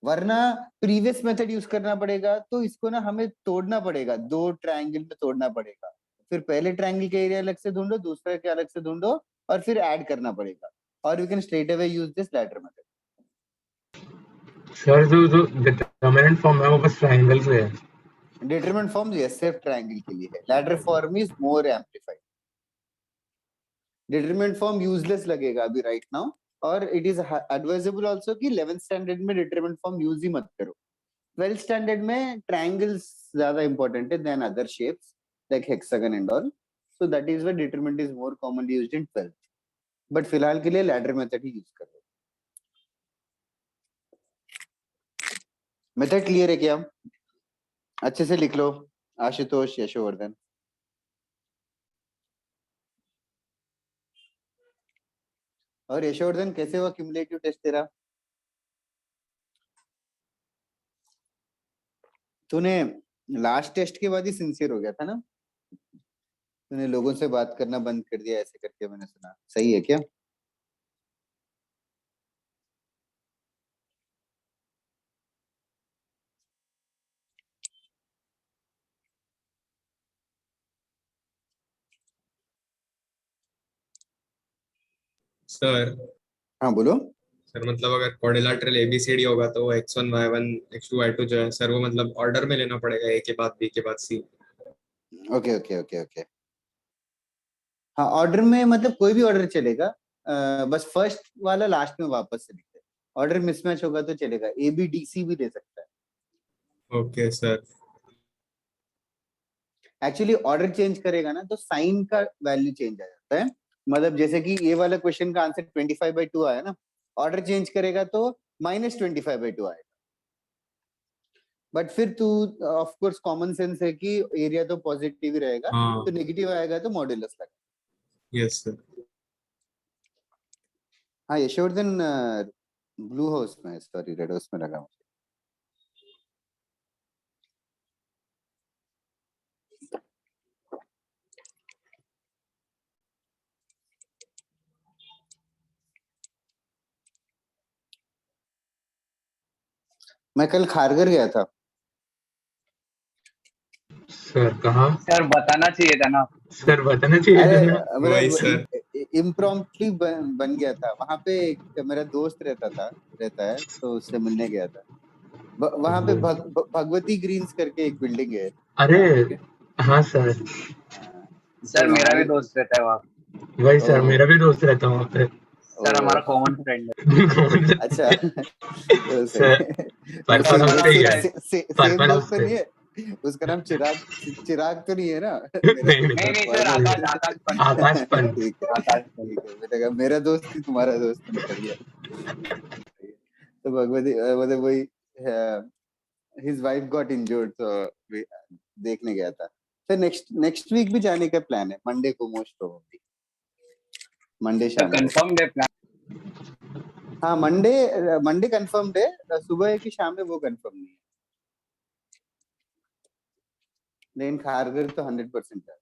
वरना प्रीवियस मेथड यूज करना पड़ेगा, तो इसको ना हमें तोड़ना पड़ेगा, दो ट्रायंगल में तोड़ना पड़ेगा, फिर पहले ट्रायंगल का एरिया अलग से ढूंढो, दूसरे के अलग से ढूंढो, और फिर ऐड करना पड़ेगा, और we can straight away use this ladder method. Sir जो डिटरमिनेंट फॉर्म है वो बस ट्रायंगल से है. डिटरमिनेंट फॉर्म यस सिर्फ ट्रायंगल के लिए है, ladder form is more amplified. Determinant form useless लगेगा अभी राइट नाउ, और इट इज एडवाइजेबल आल्सो कि 11th स्टैंडर्ड में डिटरमिनेंट फॉर्म यूज ही मत करो. 12th स्टैंडर्ड में ट्रायंगल्स ज्यादा इंपॉर्टेंट है than other shapes like hexagon and all, so that is why determinant is more commonly used in 12th. बट फिलहाल के लिए लैडर मेथड ही यूज कर लो. मेथड क्लियर है क्या? अच्छे से लिख लो आशुतोष, यशोवर्धन. और यशोवर्धन कैसे हुआ क्यूमुलेटिव टेस्ट तेरा? तूने लास्ट टेस्ट के बाद ही सिंसियर हो गया था ना, तूने लोगों से बात करना बंद कर दिया ऐसे करके, मैंने सुना, सही है क्या? सर हाँ बोलो. सर मतलब अगर क्वाड्रिलेटरल एबीसीडी होगा तो x1 y1 x2 y2 जो है सर वो मतलब ऑर्डर में लेना पड़ेगा, ए के बाद बी के बाद सी. ओके ओके ओके ओके, हाँ ऑर्डर में मतलब कोई भी ऑर्डर चलेगा, बस फर्स्ट वाला लास्ट में वापस से लिखते हैं. ऑर्डर मिसमैच होगा तो चलेगा, ए बी डी सी भी दे सकता है. Okay sir. Actually order change करेगा ना तो साइन का वैल्यू चेंज आ जाता है. मतलब जैसे कि ये वाला क्वेश्चन का आंसर 25/2 आया ना, ऑर्डर चेंज करेगा तो -25/2 आएगा. बट फिर तू ऑफ कोर्स कॉमन सेंस है कि एरिया तो पॉजिटिव ही रहेगा, हाँ. तो नेगेटिव आएगा तो मॉड्यूलस लगा. Yes sir. हाँ यशवर्धन ब्लू हाउस में, सॉरी रेड हाउस में लगा मुझे। मैं कल खारघर गया था। सर कहाँ? सर बताना चाहिए था ना। सर बताना चाहिए अरे था ना। वही सर। इम्प्रॉम्प्टली बन गया था। वहां पे एक मेरा दोस्त रहता है, तो उससे मिलने गया था। वहां पे भगवती ग्रीन्स करके एक बिल्डिंग है। अरे ठीक है। हाँ सर, तो सर मेरा वहां भी दोस्त रहता है वहाँ। वही सर, ओ, मेरा भी दोस्त रहता है वहाँ पे। सर हमारा कॉमन फ्रेंड है। अच्छा तो सही सर है। पर्पल सर हाउस का पे ही नाम है, शायद सेम पर्पल दोस्त हाउस तो पे। नहीं है? उसका नाम चिराग तो नहीं है ना? मेरा नहीं दोस्त नहीं नहीं sir, vibe Akash Akash Pant sir. आकाश पंत। ठीक है आकाश पंत। ठीक है। मैंने कहा मेरा दोस्त ही तुम्हारा दोस्त निकल गया। तो भगवती मतलब वही, हिज वाइफ गॉट इंजर्ड, तो देखने गया था। तो नेक्स्ट वीक भी जाने का प्लान है, मंडे को मोस्ट प्रोबेबली, मंडे सर शाम को। कंफर्म है प्लान। हाँ मंडे कंफर्म्ड है, सुबह है कि शाम में वो कंफर्म नहीं है, लेकिन खारघर तो 100% है।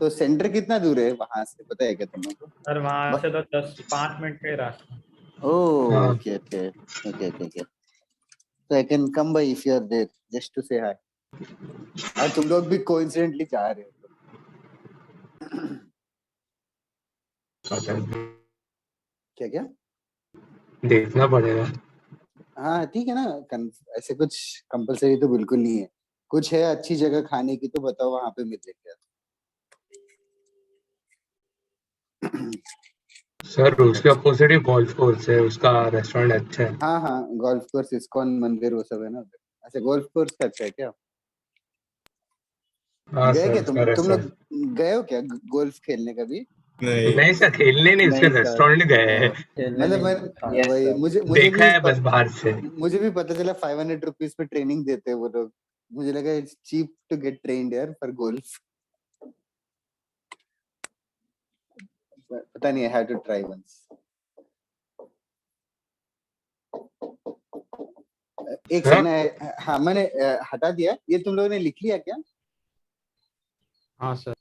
तो सेंटर कितना दूर है वहां से, पता है क्या तुम लोग को? सर वहां से तो 5 मिनट का ही रास्ता है। ओह हाँ okay okay okay okay okay. So I can come by if you are there just to say hi. और तुम लोग भी कोइंसिडेंटली जा रहे हो पता है, क्या क्या? देखना पड़ेगा। हाँ ठीक है ना, ऐसे कुछ कंपलसरी तो बिल्कुल नहीं है। कुछ है अच्छी जगह खाने की तो बताओ, वहां पे मिल जाएगा। सर उसके अपोजिट ही गोल्फ कोर्स है, उसका रेस्टोरेंट अच्छा है। हाँ हाँ गोल्फ कोर्स, इस्कॉन मंदिर वो सब है ना उधर। अच्छा गोल्फ कोर्स का अच्छा है क्या? हाँ गए सर क्या उसका तुम लोग? रेस्टोरेंट। गए हो क्या गोल्फ खेलने कभी? नहीं। नहीं सर, खेलने नहीं, उसके नहीं सर, रेस्टोरेंट गए हैं। खेलने मतलब नहीं था। मैं यस वही, सर। मुझे देखा भी है बस बाहर से। मुझे भी पता चला 500 रुपीज पे ट्रेनिंग देते हैं वो लोग। मुझे लगा it's cheap to get trained यार फॉर गोल्फ। पता नहीं, I have to try once. एक सर सेकंड, हाँ मैंने हटा दिया ये, तुम लोगों ने लिख लिया क्या? हाँ सर।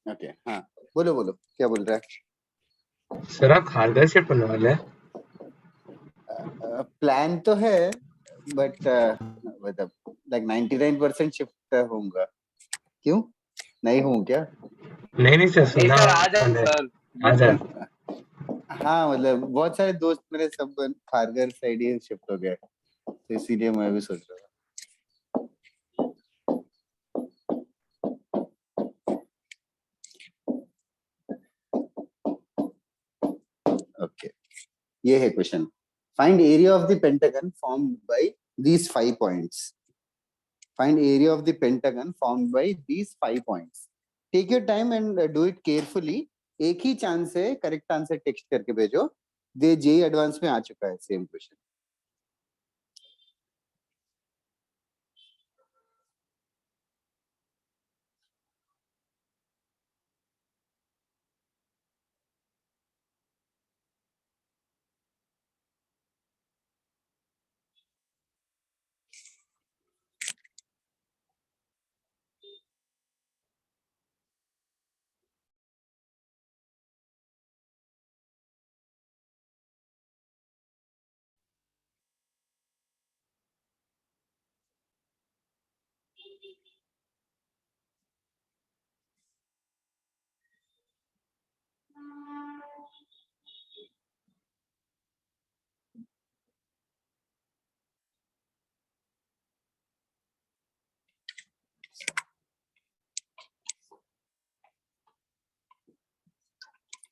ओके हाँ, बोलो बोलो क्या बोल रहा सर आप खारघर शिफ्ट होने वाले हैं? है? प्लान तो है बट मतलब लाइक 99% शिफ्ट होऊंगा। क्यों नहीं हूँ क्या? नहीं नहीं सर, नहीं सुना सर आ जाओ मैंने। सर। आ यस जाए। सर। हाँ मतलब बहुत सारे दोस्त मेरे सब खारघर साइड ही शिफ्ट हो गए, तो इसीलिए मैं भी सोच रहा था। ओके ये है question. Find area of the pentagon formed by these 5 points. Find area of the pentagon formed by these 5 points. Take your time and do it carefully. एक ही चांस है करेक्ट आंसर टेक्स्ट करके भेजो। दे JEE advance में आ चुका है same question.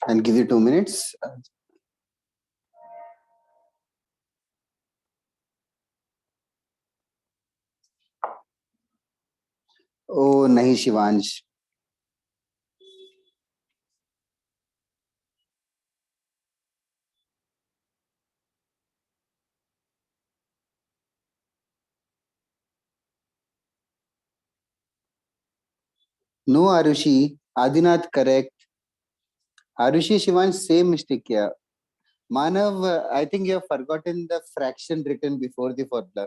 I'll give you 2 minutes. ओ नहीं Shivansh, no Arushi, Adinath correct, Arushi, Shivansh, same mistake किया. Manav, I think you have forgotten the fraction written before the formula.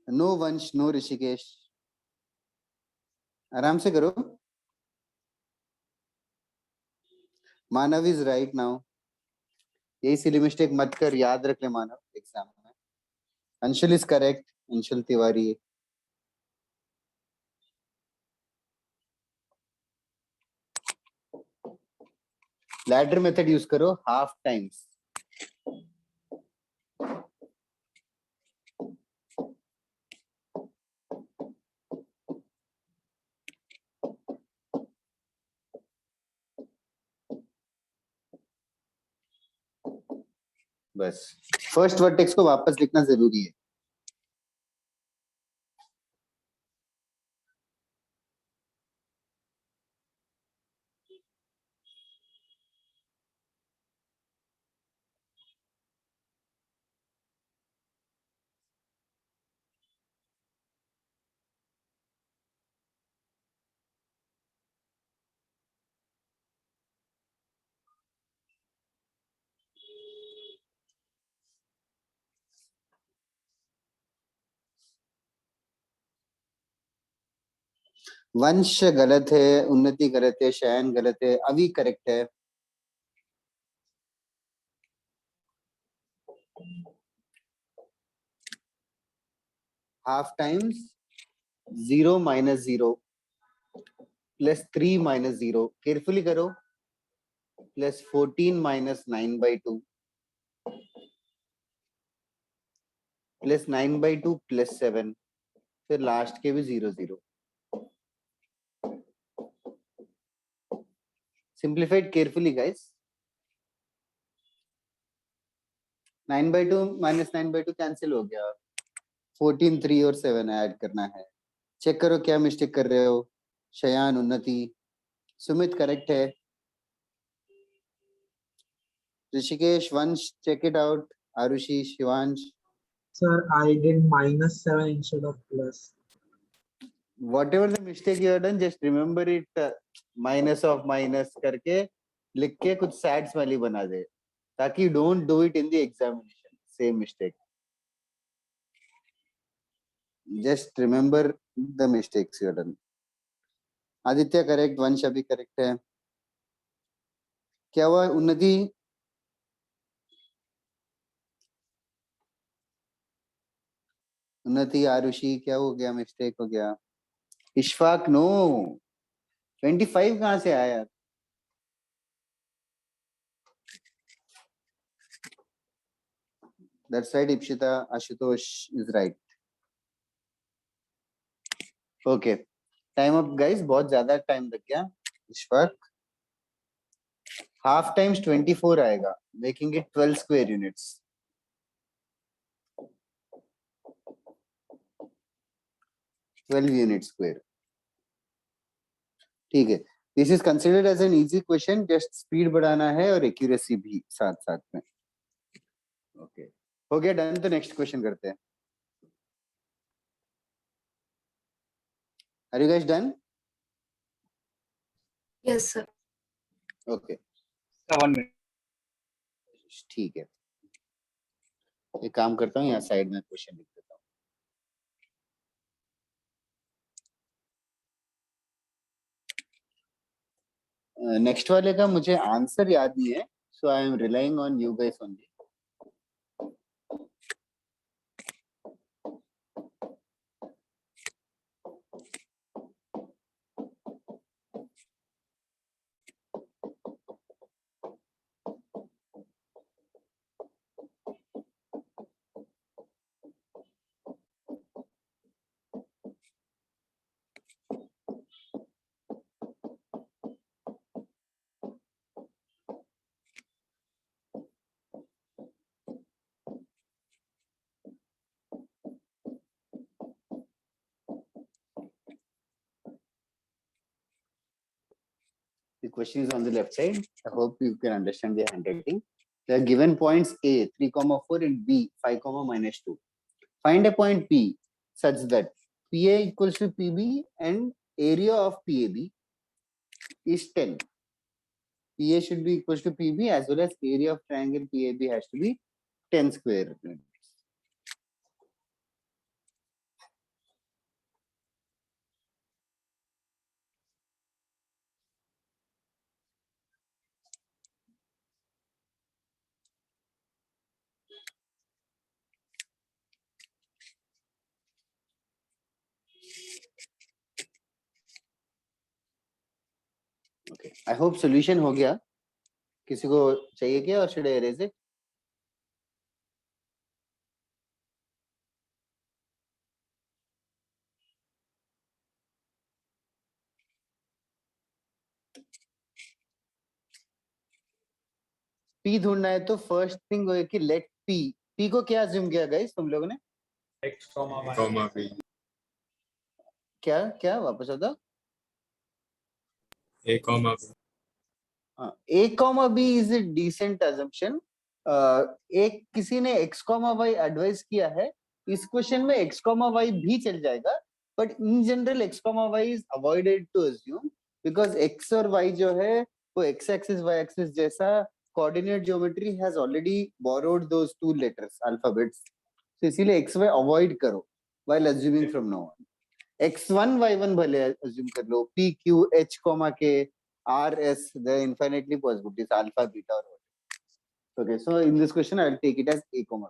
No Vansh, no Rishikesh. आराम से करो. मानव is right now. यही silly mistake मत कर, याद रख ले मानव एग्जाम में. Anshul is correct. Anshul Tiwari. Ladder method use करो हाफ टाइम्स. बस फर्स्ट वर्टेक्स को वापस लिखना जरूरी है. वंश गलत है, उन्नति गलत है, शयन गलत है, अभी करेक्ट है. Half times 0 minus 0 plus 3 minus 0. Carefully करो. plus 14 minus 9 by 2 plus 9 by 2 plus 7. फिर लास्ट के भी 0 0. Simplified carefully, guys. 9 by 2 minus 9 by 2 cancel हो गया. 14 3 और 7 ऐड करना है. चेक करो क्या मिस्टेक कर रहे हो. शयान, उन्नति, सुमित करेक्ट है. Rishikesh, Vansh, check it out. Arushi, Shivansh. Sir, I did -7 instead of plus. Whatever the mistake you have done, just remember it. Minus of minus करके लिख के कुछ sad smiley बना दे, ताकि don't do it in the examination. Same mistake. Just remember the mistakes you have done. Aditya correct, वंश अभी correct है. क्या हुआ उन्नति? उन्नति, आरुषि, क्या हो गया? मिस्टेक हो गया. इशफाक, नो. 25 कहाँ से आया? That's right, Ipshita. Ashutosh is right. Okay. Time up, guys. बहुत ज्यादा टाइम लग गया. इशफाक. Half times 24 आएगा, making it 12 square units. 12 units square. ठीक है. This is considered as an easy question. Just speed बढ़ाना है और accuracy भी साथ साथ में. Okay. हो गया डन. तो नेक्स्ट क्वेश्चन करते हैं. Are you guys done? Yes, sir. Okay. 1 minute. ठीक है. एक काम करता हूँ, यहाँ साइड में क्वेश्चन लिख देता हूँ. नेक्स्ट वाले का मुझे आंसर याद नहीं है, so I am relying on you guys only. The question is on the left side. I hope you can understand the handwriting. There are given points A 3, 4 and B 5, -2. Find a point P such that PA equals to PB and area of PAB is 10. PA should be equals to PB as well as area of triangle PAB has to be 10 square meters. Okay, I hope solution हो गया. किसी को चाहिए क्या or should I erase it? P ढूंढना है तो first thing है कि लेट P को क्या assume किया गाइस तुम लोगों ने? x comma y. comma b, क्या क्या वापस आता? a comma b. A comma B is a decent assumption. एक किसी ने x comma y एडवाइस किया है, इस क्वेश्चन में x comma y भी चल जाएगा, but in general x comma y is avoided to assume because x और y जो है वो x axis y axis जैसा coordinate geometry has already borrowed those two letters alphabets, so इसीलिए x y avoid करो while assuming from now on. x1 y1 भले assume कर लो, p q h comma k R, S, there are infinitely possibilities, alpha, beta, or whatever. Okay, so in this question, I'll take it as A, comma.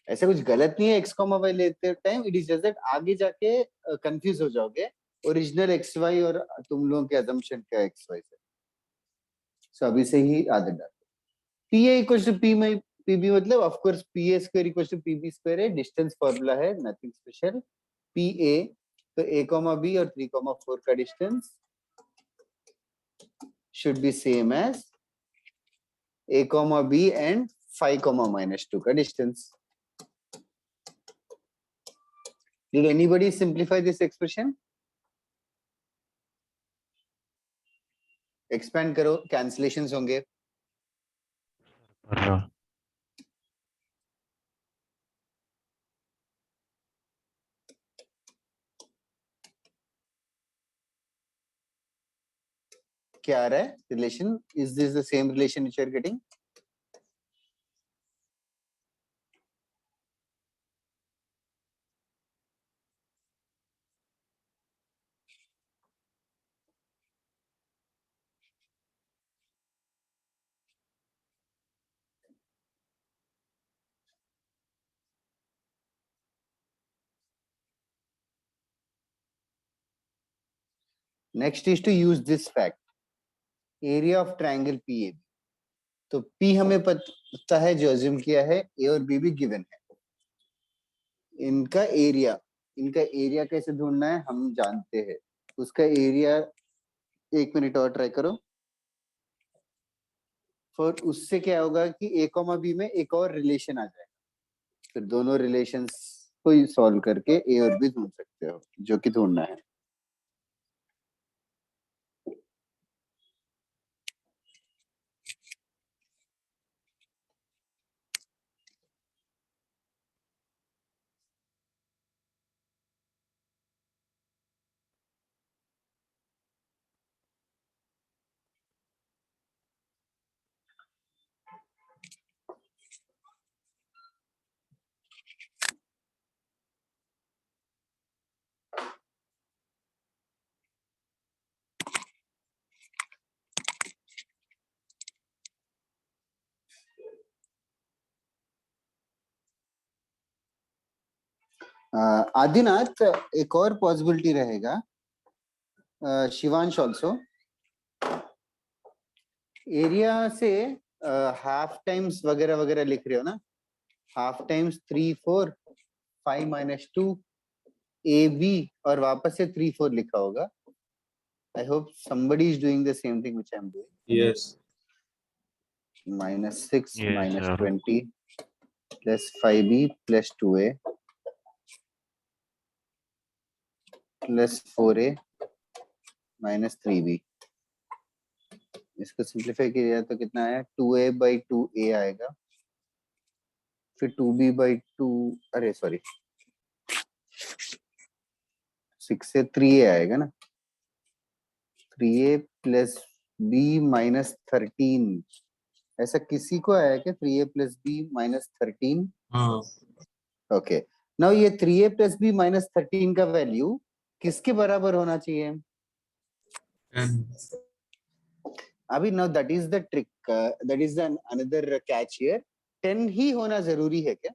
ऐसा कुछ गलत नहीं है x, y लेते time, it is just that आगे जाके confuse हो जाओगे, original x, y और तुम लोगों के assumption क्या x, y से. So अभी से ही आदत डालो. PA equals to P में PB मतलब of course PA square equals to PB square है, distance formula है, nothing special. PA तो A, B और 3, 4 का distance should be same as A, B and 5, -2 का distance. Did anybody simplify this expression? Expand करो, cancellations होंगे. कर रहा. क्या आ रहा है? Relation, is this the same relation which you are getting? Next is to use this fact. Area of triangle PAB. तो P हमें पता है जो assume किया है, A और B भी given है. इनका एरिया कैसे ढूंढना है हम जानते हैं. उसका एरिया 1 मिनट और ट्राई करो. फिर उससे क्या होगा कि A, B में एक और रिलेशन आ जाएगा. फिर दोनों रिलेशंस को ही सॉल्व करके A और B ढूंढ सकते हो, जो कि ढूंढना है. आदिनाथ, एक और पॉसिबिलिटी रहेगा. शिवांश ऑल्सो. एरिया से हाफ टाइम्स वगैरह वगैरह लिख रहे हो ना. हाफ टाइम्स 3, 4, 5 - 2 AB और वापस से 3, 4 लिखा होगा. I hope somebody is doing the same thing which I am doing. Yes. -6 Yes, sir. -20 plus 5B plus 2A plus 4A minus 3B. इसको सिंप्लीफाई किया जाए तो कितना आया? 2A by 2A आएगा. फिर 2b/2, अरे सॉरी 6 से 3a आएगा ना, 3a प्लस b माइनस 13, ऐसा किसी को आया क्या 3a प्लस b माइनस 13? हाँ ओके, नाउ ये 3a प्लस b माइनस 13 का वैल्यू किसके बराबर होना चाहिए? 10 अभी now that is the trick, that is another catch here, 10 ही होना जरूरी है क्या?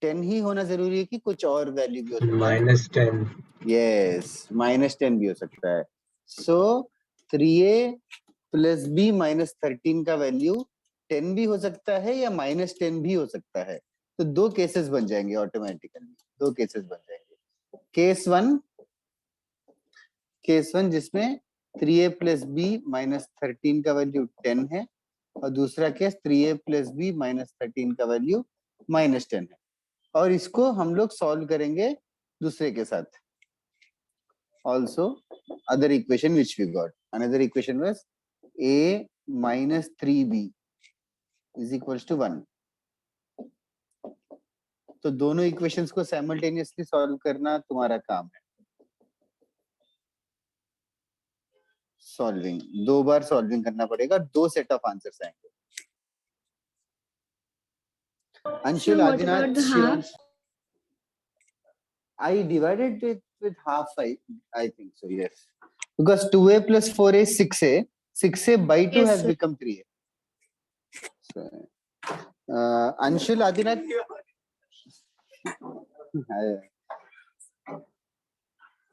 टेन ही होना जरूरी है कि कुछ और वैल्यू भी हो सकता है? -10 यस, -10 भी हो सकता है। सो 3a प्लस b माइनस 13 का वैल्यू 10 भी हो सकता है या -10 भी हो सकता है। तो दो केसेस बन जाएंगे ऑटोमेटिकली, दो केसेस बन जाएंगे। केस वन जिसमें 3a प्लस b माइनस 13 का वैल्यू 10 है, और दूसरा case 3a plus b minus 13 का वैल्यू -10 है, और इसको हम लोग सॉल्व करेंगे दूसरे के साथ। Also, other equation which we got, another equation was a minus 3b is equals to 1. तो दोनों इक्वेशंस को साइमल्टेनियसली सॉल्व करना तुम्हारा काम है। सॉल्विंग, दो बार सॉल्विंग करना पड़ेगा, दो सेट ऑफ आंसर्स आएंगे। Anshul, what Adinath, about the Shivansh, I divided it with half, I think so, yes. Because 2a plus 4a is 6a. 6a by 2 Yes, has sir. become 3a. So, Anshul, Adinath.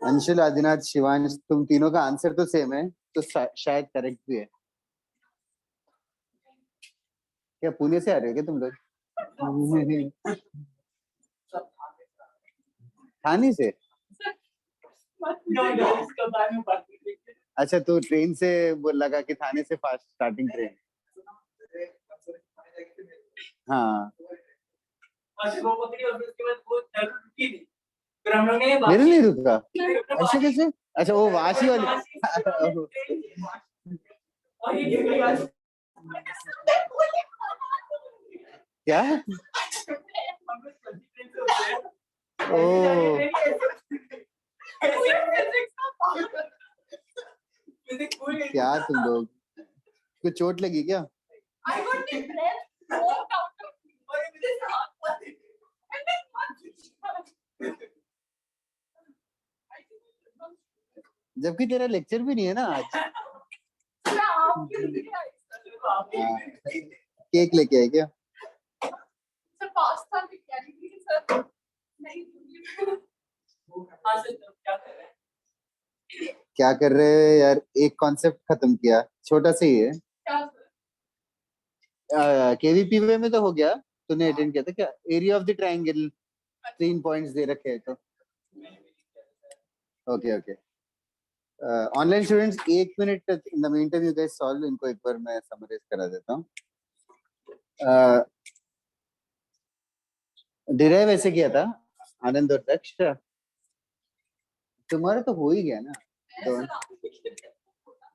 Anshul, Adinath, Shivansh, तुम तीनों का answer तो same है, तो शायद correct भी है। क्या पुणे से आ रहे हो क्या तुम लोग? थाने से? अच्छा, तो ट्रेन से बोल लगा कि थाने से फास्ट स्टार्टिंग ट्रेन। हाँ, मेरे नहीं रुका। ऐसे कैसे? अच्छा, वो वाशी वाली। क्या? ओ, क्या तुम लोग, कुछ चोट लगी क्या? जबकि तेरा लेक्चर भी नहीं है ना आज। केक लेके आए क्या? क्या कर रहे हैं यार, एक कॉन्सेप्ट खत्म किया, छोटा सा ही है। केवीपीवे में तो हो गया, तूने अटेंड किया था क्या? Area of the triangle 3 points दे रखे हैं तो। Okay okay, online students 1 minute in the mean time you guys solve, इनको एक बार मैं समराइज करा देता हूँ। डिराइव ऐसे किया था आनंद और दक्ष, तुम्हारा तो हो ही गया ना।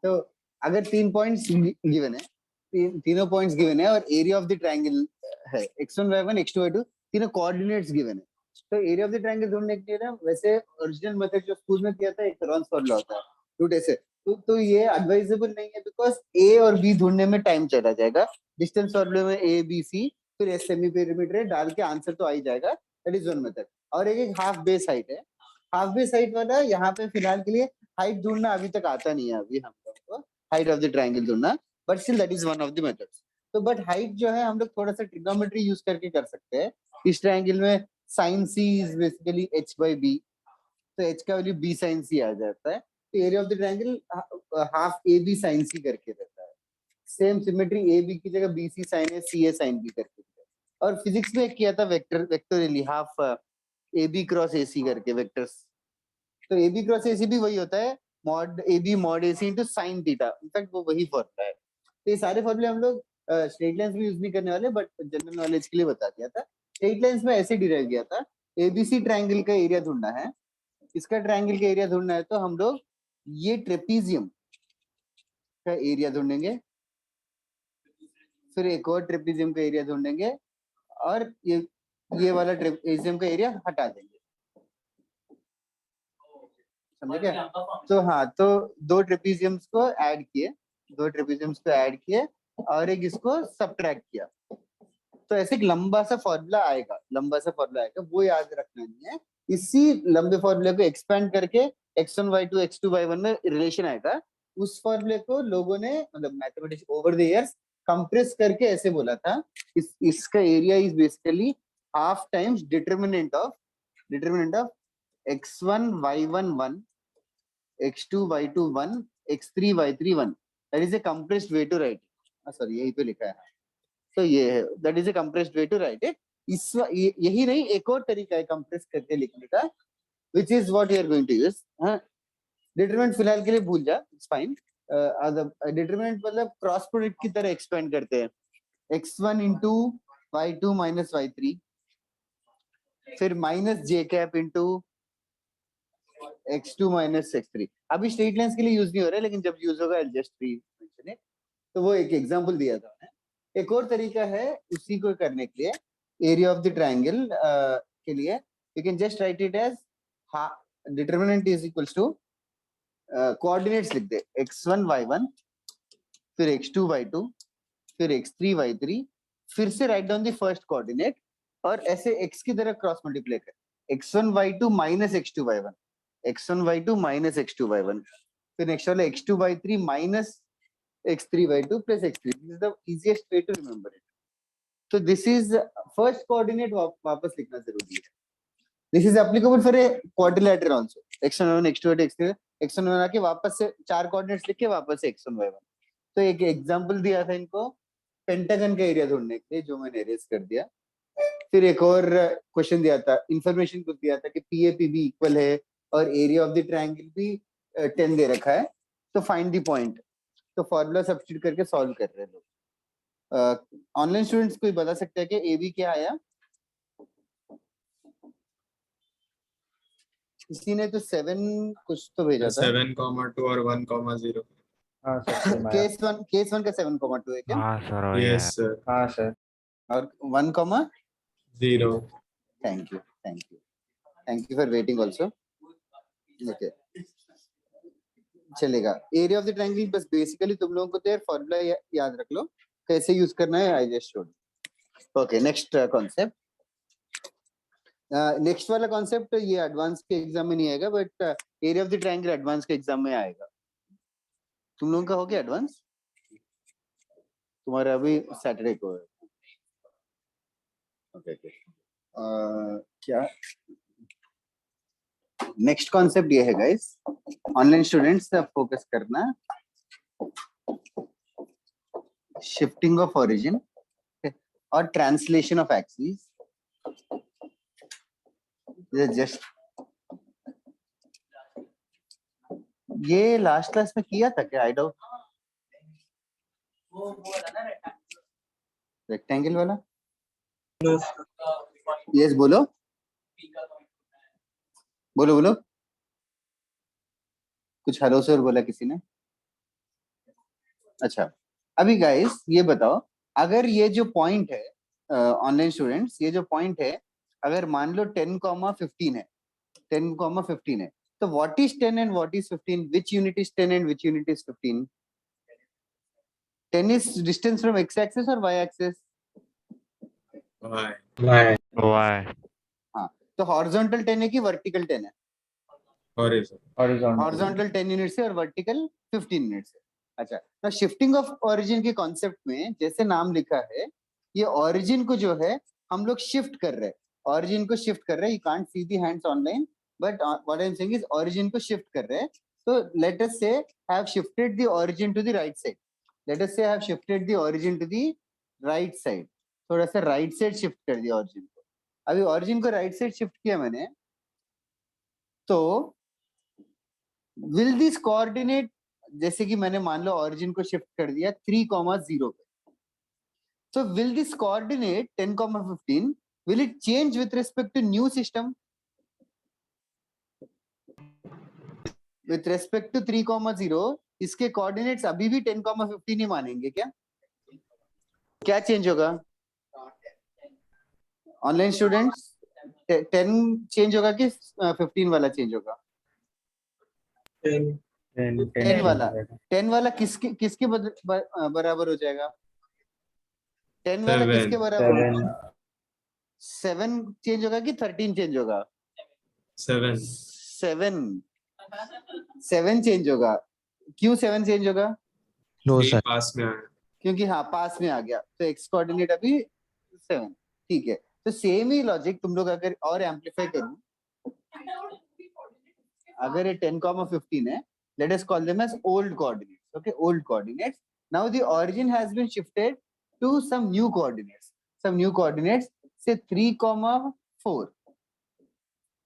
तो अगर 3 पॉइंट्स गिवन है, तीनों पॉइंट्स गिवन है, और एरिया ऑफ द ट्रायंगल है x1 y1 x2 y2, तीनों कोऑर्डिनेट्स गिवन है, तो एरिया ऑफ द ट्रायंगल ढूंढने के लिए ना, वैसे ओरिजिनल मेथड जो स्कूल में किया था, एक हेरोन्स फॉर्मूला होता है, रूट ऐसे, तो ये एडवाइजेबल नहीं है, बिकॉज a और b ढूंढने में टाइम चला जाएगा। डिस्टेंस फॉर्मूले में a b c फिर s सेमी पेरीमीटर डाल के आंसर तो आ ही जाएगा, दैट इज वन मेथड। और एक हाफ बेस हाइट है, हाफ बेस हाइट वाला यहाँ पे फिलहाल के लिए हाइट ढूंढना अभी तक आता नहीं है, अभी हम लोगों को हाइट ऑफ द ट्रायंगल ढूंढना, but still that is one of the methods. तो बट हाइट जो है हम लोग थोड़ा सा ट्रिग्नोमेट्री यूज करके कर सकते हैं। इस ट्रायंगल में sin c is basically h by b, तो h का वैल्यू b sin c आ जाता है, तो area of the triangle half ab sin c करके रहता है। सेम सिमेट्री ab की जगह bc sin a ca sin b करके। और फिजिक्स में किया था vectorially, half ab cross ac करके वेक्टर्स, तो ab क्रॉस ac भी वही होता है, mod ab mod ac into sin theta, in fact वो वही फॉर्मूला है। तो ये सारे फॉर्मूले हम लोग स्ट्रेट लाइंस में यूज नहीं करने वाले, बट जनरल नॉलेज के लिए बता दिया था। स्ट्रेट लाइंस में ऐसे डिराइव किया था, एबीसी ट्रायंगल का एरिया ढूंढना है, इसका ट्रायंगल का एरिया ढूंढना है, तो हम लोग ये ट्रेपीजियम का एरिया ढूंढेंगे, फिर एक और ट्रेपेजियम का एरिया ढूंढेंगे और ये वाला ट्रेपेजियम का एरिया हटा देंगे। समझे क्या? तो हाँ, तो दो ट्रेपेजियम्स को ऐड किए और एक इसको सबट्रैक्ट किया, तो ऐसे एक लंबा सा फॉर्मूला आएगा, वो याद रखना नहीं है। इसी लंबे फॉर्मूले को एक्सपेंड करके x1 y2 x2 y1 में रिलेशन आएगा। उस फॉर्मूले को लोगों ने मतलब mathematics over the years compress करके ऐसे बोला था, इसका area is basically half times determinant of x1 y1 1 x2 y2 1 x3 y3 1। That is a compressed way to write. Sorry, यही पे लिखा है, तो ये है, that is a compressed way to write it. यही नहीं, एक और तरीका है कंप्रेस करके लिखने का, which is what you are going to use. Determinant फिलहाल के लिए भूल जा, इट्स फाइन। डिटरमिनेंट मतलब क्रॉस प्रोडक्ट की तरह एक्सपेंड करते हैं, x1 into y2 minus y3, फिर minus j cap into x2 minus x3। अभी स्ट्रेट लाइंस के लिए यूज नहीं हो रहा है, लेकिन जब यूज होगा I'll just mention it। तो वो एक एग्जांपल दिया था। एक और तरीका है उसी को करने के लिए, एरिया ऑफ द ट्रायंगल के लिए you can just write it as determinant is equals to coordinates लिख दे, x1 y1 फिर x2 y2 फिर x3 y3, फिर से right down the first coordinate और ऐसे x की तरह क्रॉस मल्टीप्लाई कर, x1 y2 minus x2 y1, x1 y2 minus x2 y1, फिर नेक्स्ट वाला x2 y3 minus x3 y2 plus x3। This is the easiest way to remember it. So this is first coordinate वापस लिखना जरूरी है। This is applicable for a quadrilateral also। x1 y1 x2 y2 x3 x1 y1 आके वापस से चार coordinates लिख के वापस से x1 y1। तो एक एग्जांपल दिया था इनको पेंटागन का एरिया ढूंढने के लिए, जो मैंने इरेज कर दिया। फिर एक और क्वेश्चन दिया था, इंफॉर्मेशन कुछ दिया था कि PAPB इक्वल है और एरिया ऑफ द ट्रायंगल भी 10 दे रखा है, तो फाइंड द पॉइंट। तो फॉर्मूला सब्स्टिट्यूट करके सॉल्व कर रहे हैं लोग। ऑनलाइन स्टूडेंट्स कोई बता सकते हैं कि AB क्या आया? किसी ने तो 7 कुछ तो भेजा था। 7,2 और 1,0। हाँ सर, केस वन का 7,2 है क्या? हाँ सर, यस सर। हाँ सर, और 1,0। 0। Thank you for waiting also. Okay, चलेगा। एरिया ऑफ द ट्रायंगल बस बेसिकली तुम लोगों को तो यार फॉर्मूला याद रख लो, कैसे यूज करना है, I just showed. Okay, next concept. Next वाला कॉन्सेप्ट ये एडवांस के एग्जाम में नहीं आएगा, but area of the triangle advance के एग्जाम में आएगा। तुम लोगों का हो गया एडवांस? तुम्हारा अभी सैटरडे को है। ओके, क्या नेक्स्ट कॉन्सेप्ट ये है गाइस, ऑनलाइन स्टूडेंट्स फोकस करना, शिफ्टिंग ऑफ ओरिजिन और ट्रांसलेशन ऑफ एक्सिस। जस्ट ये लास्ट क्लास में किया था क्या? I doubt. रेक्टेंगल वाला? यस, बोलो बोलो। कुछ हेलो सर बोला किसी ने? अच्छा, अभी गाइस ये बताओ, अगर ये जो पॉइंट है ऑनलाइन स्टूडेंट्स, ये जो पॉइंट है अगर मान लो 10,15 है, 10,15 है, तो what is 10 and what is 15? Which unit is 10 and which unit is 15? 10 is distance from x axis or y axis? y हाँ, तो हॉरिजॉन्टल 10 है कि वर्टिकल 10 है? हॉरिजॉन्टल 10 यूनिट से और वर्टिकल 15 यूनिट से। अच्छा, ना शिफ्टिंग ऑफ ओरिजिन के कॉन्सेप्ट में जैसे नाम लिखा है, ये ओरिजिन को जो है हम लोग शिफ्ट कर रहे हैं, ओरिजिन को शिफ्ट कर रहे हैं। You can't see the hands online, but what I am saying is origin को शिफ्ट कर रहे हैं। तो let us say have shifted the origin to the right side. Let us say have shifted the origin to the right side, थोड़ा सा right side shift कर दिया origin को। अभी ओरिजिन को राइट साइड शिफ्ट किया मैंने, तो विल दिस कोऑर्डिनेट, जैसे कि मैंने मान लो ओरिजिन को शिफ्ट कर दिया 3,0 पे, so will this coordinate 10,15 will it change with respect to new system? With respect to 3,0 इसके कोऑर्डिनेट्स अभी भी 10,15 ही मानेंगे क्या? क्या चेंज होगा ऑनलाइन स्टूडेंट्स? 10 चेंज होगा कि 15 वाला चेंज होगा? 10 वाला 10 वाला किसके किसके बराबर हो जाएगा? 10 वाला किसके बराबर? 7 चेंज होगा कि 13 चेंज होगा? 7 चेंज होगा। क्यों 7 चेंज होगा? नो थ्री सर, पास में आया। क्योंकि हाँ पास में आ गया, तो एक्स कोऑर्डिनेट अभी 7। ठीक है, तो सेम ही लॉजिक तुम लोग अगर और एम्पलीफाई करूं, अगर ये 10,15 है, let us call them as old coordinates. Okay, old coordinates. Now the origin has been shifted to some new coordinates. Some new coordinates, say 3,4.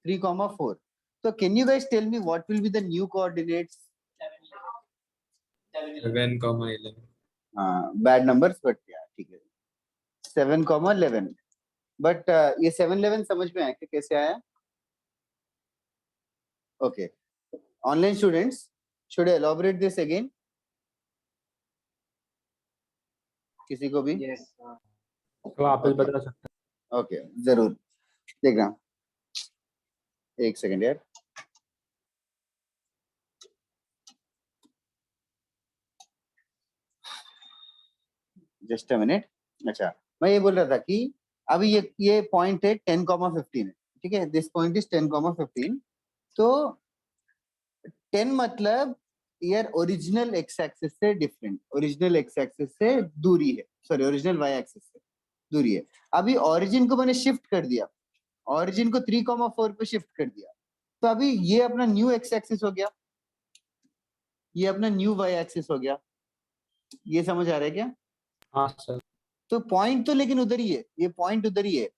3,4. So can you guys tell me what will be the new coordinates? 7,11. Bad numbers, but yeah, ठीक है. 7,11. But ये 7,11 समझ में आया कि कैसे आया? Okay. Online students, should I elaborate this again? किसी को भी? Yes. तो आप भी बता सकते ओके, जरूर देखना, एक सेकंड यार. Just a minute. अच्छा, मैं ये बोल रहा था कि अभी ये पॉइंट है 10,15 है, ठीक है. This point is 10,15. तो 10 मतलब यार ओरिजिनल एक्स एक्सिस से डिफरेंट, ओरिजिनल एक्स एक्सिस से दूरी है, सॉरी ओरिजिनल वाई एक्सिस से दूरी है. अभी ओरिजिन को मैंने शिफ्ट कर दिया, ओरिजिन को 3,4 पे शिफ्ट कर दिया, तो अभी ये अपना न्यू एक्स एक्सिस हो गया, ये अपना न्यू वाई एक्सिस हो गया. ये समझ आ रहा है क्या? हाँ सर. तो पॉइंट तो लेकिन उधर ही है, ये पॉइंट उधर ही है.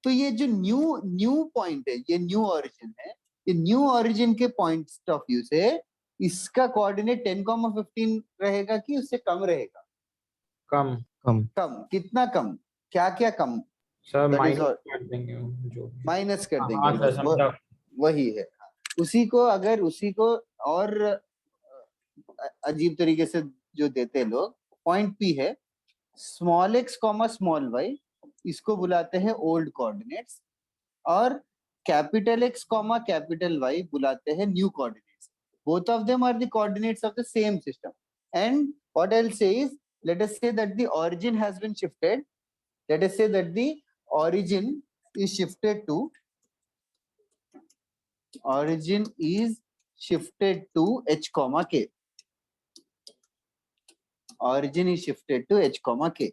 तो ये जो न्यू पॉइंट है, ये न्यू ओरिजिन है, ये न्यू ओरिजिन के पॉइंट ऑफ व्यू से इसका कोऑर्डिनेट 10,15 रहेगा कि उससे कम रहेगा? कम. कम. कितना कम? क्या क्या कम? Sir That is minus all. कर देंगे जो भी. माइनस कर हाँ देंगे, सर समझा. वही है. उसी को अगर उसी को और अजीब तरीके से जो देते हैं लोग, पॉइंट पी है, small X comma small Y, इसको बुलाते हैं ओल्ड कोऑर्डिनेट्स, और capital X comma capital Y बुलाते हैं new coordinates. Both of them are the coordinates of the same system. And what I will say is, let us say that the origin has been shifted, let us say that the origin is shifted to h comma k. Origin is shifted to h comma k.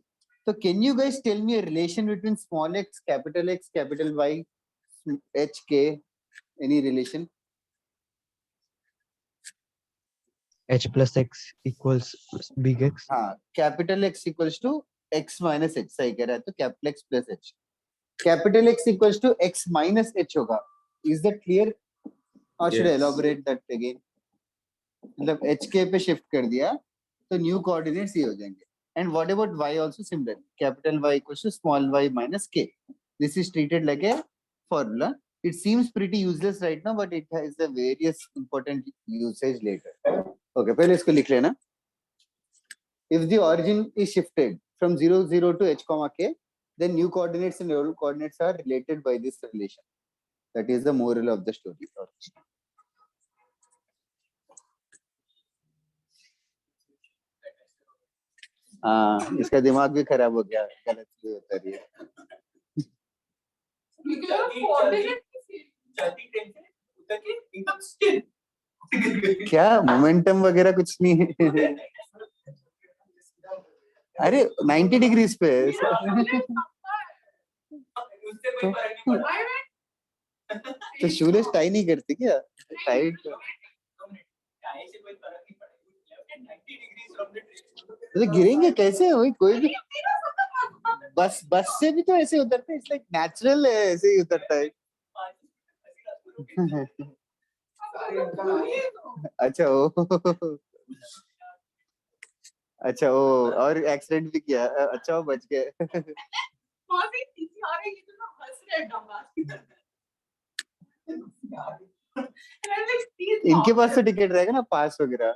So can you guys tell me a relation between small x, capital Y, h k? Any relation? h plus x equals big X. हाँ, capital X equals to x minus h, सही कह रहा है. तो capital X plus h, capital X equals to x minus h होगा. Is that clear और should I elaborate that again? मतलब hk पे शिफ्ट कर दिया तो न्यू कोऑर्डिनेट्स ये हो जाएंगे. And what about y also similar, capital Y equals to small y minus k. This is treated like a formula. It seems pretty useless right now, but it has a various important usage later. Okay, पहले इसको लिख लेना. If the origin is shifted from 0, 0 to h comma k, then new coordinates and old coordinates are related by this relation. That is the moral of the story. हाँ, इसका दिमाग भी खराब हो गया, गलत भी होता रही है. क्या मोमेंटम वगैरह कुछ नहीं है. अरे 90 डिग्रीज पे तो शूलेस टाई नहीं करती क्या? टाइट तो गिरेंगे कैसे? वही कोई भी बस से भी तो ऐसे उतरते हैं. इट्स लाइक नेचुरल है, ऐसे ही उतरता है. अच्छा ओ और एक्सीडेंट भी किया. अच्छा वो बच गए. इनके पास तो टिकट रहेगा ना, पास वगैरह.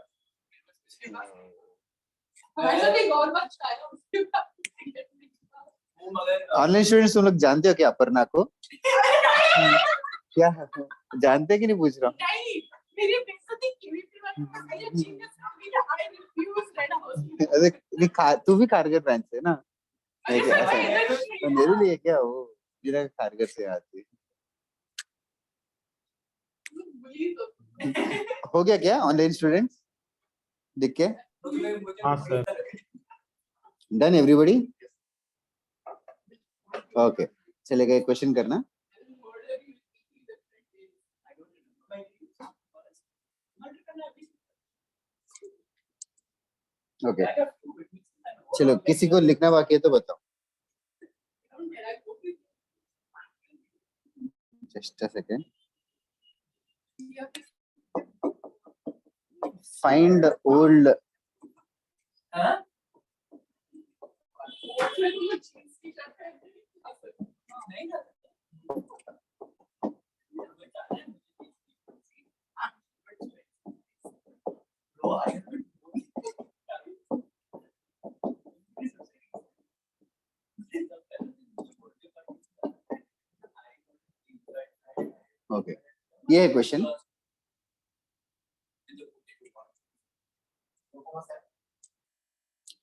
ऑनलाइन स्टूडेंट्स तुम लोग जानते हो क्या अपर्णा को? क्या जानते कि नहीं पूछ रहा हूँ? अरे तू भी खारगर ब्रांच से ना? ऐसा है। तो मेरे लिए क्या वो मेरा खारगर से आती है। हो गया क्या ऑनलाइन स्टूडेंट्स दिख के? हाँ सर। Done everybody? ओके चलेगा एक क्वेश्चन करना। ओके चलो किसी को लिखना बाकी है तो बताओ। Just a second. Find old okay ये है क्वेश्चन।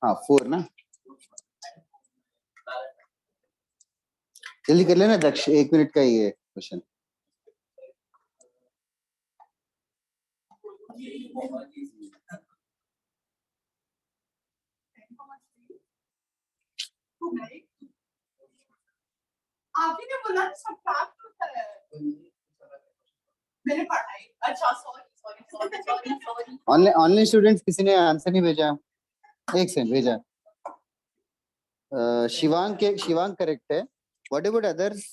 हाँ 4 ना, जल्दी कर लेना दक्ष, 1 मिनट का ही है क्वेश्चन। आपने क्या बोला सब प्राप्त होता है मैंने पढ़ाई। अच्छा सॉरी ऑनलाइन स्टूडेंट्स किसी ने आंसर नहीं भेजा? एक सेकंड भेजा। शिवांग करेक्ट है। What about others?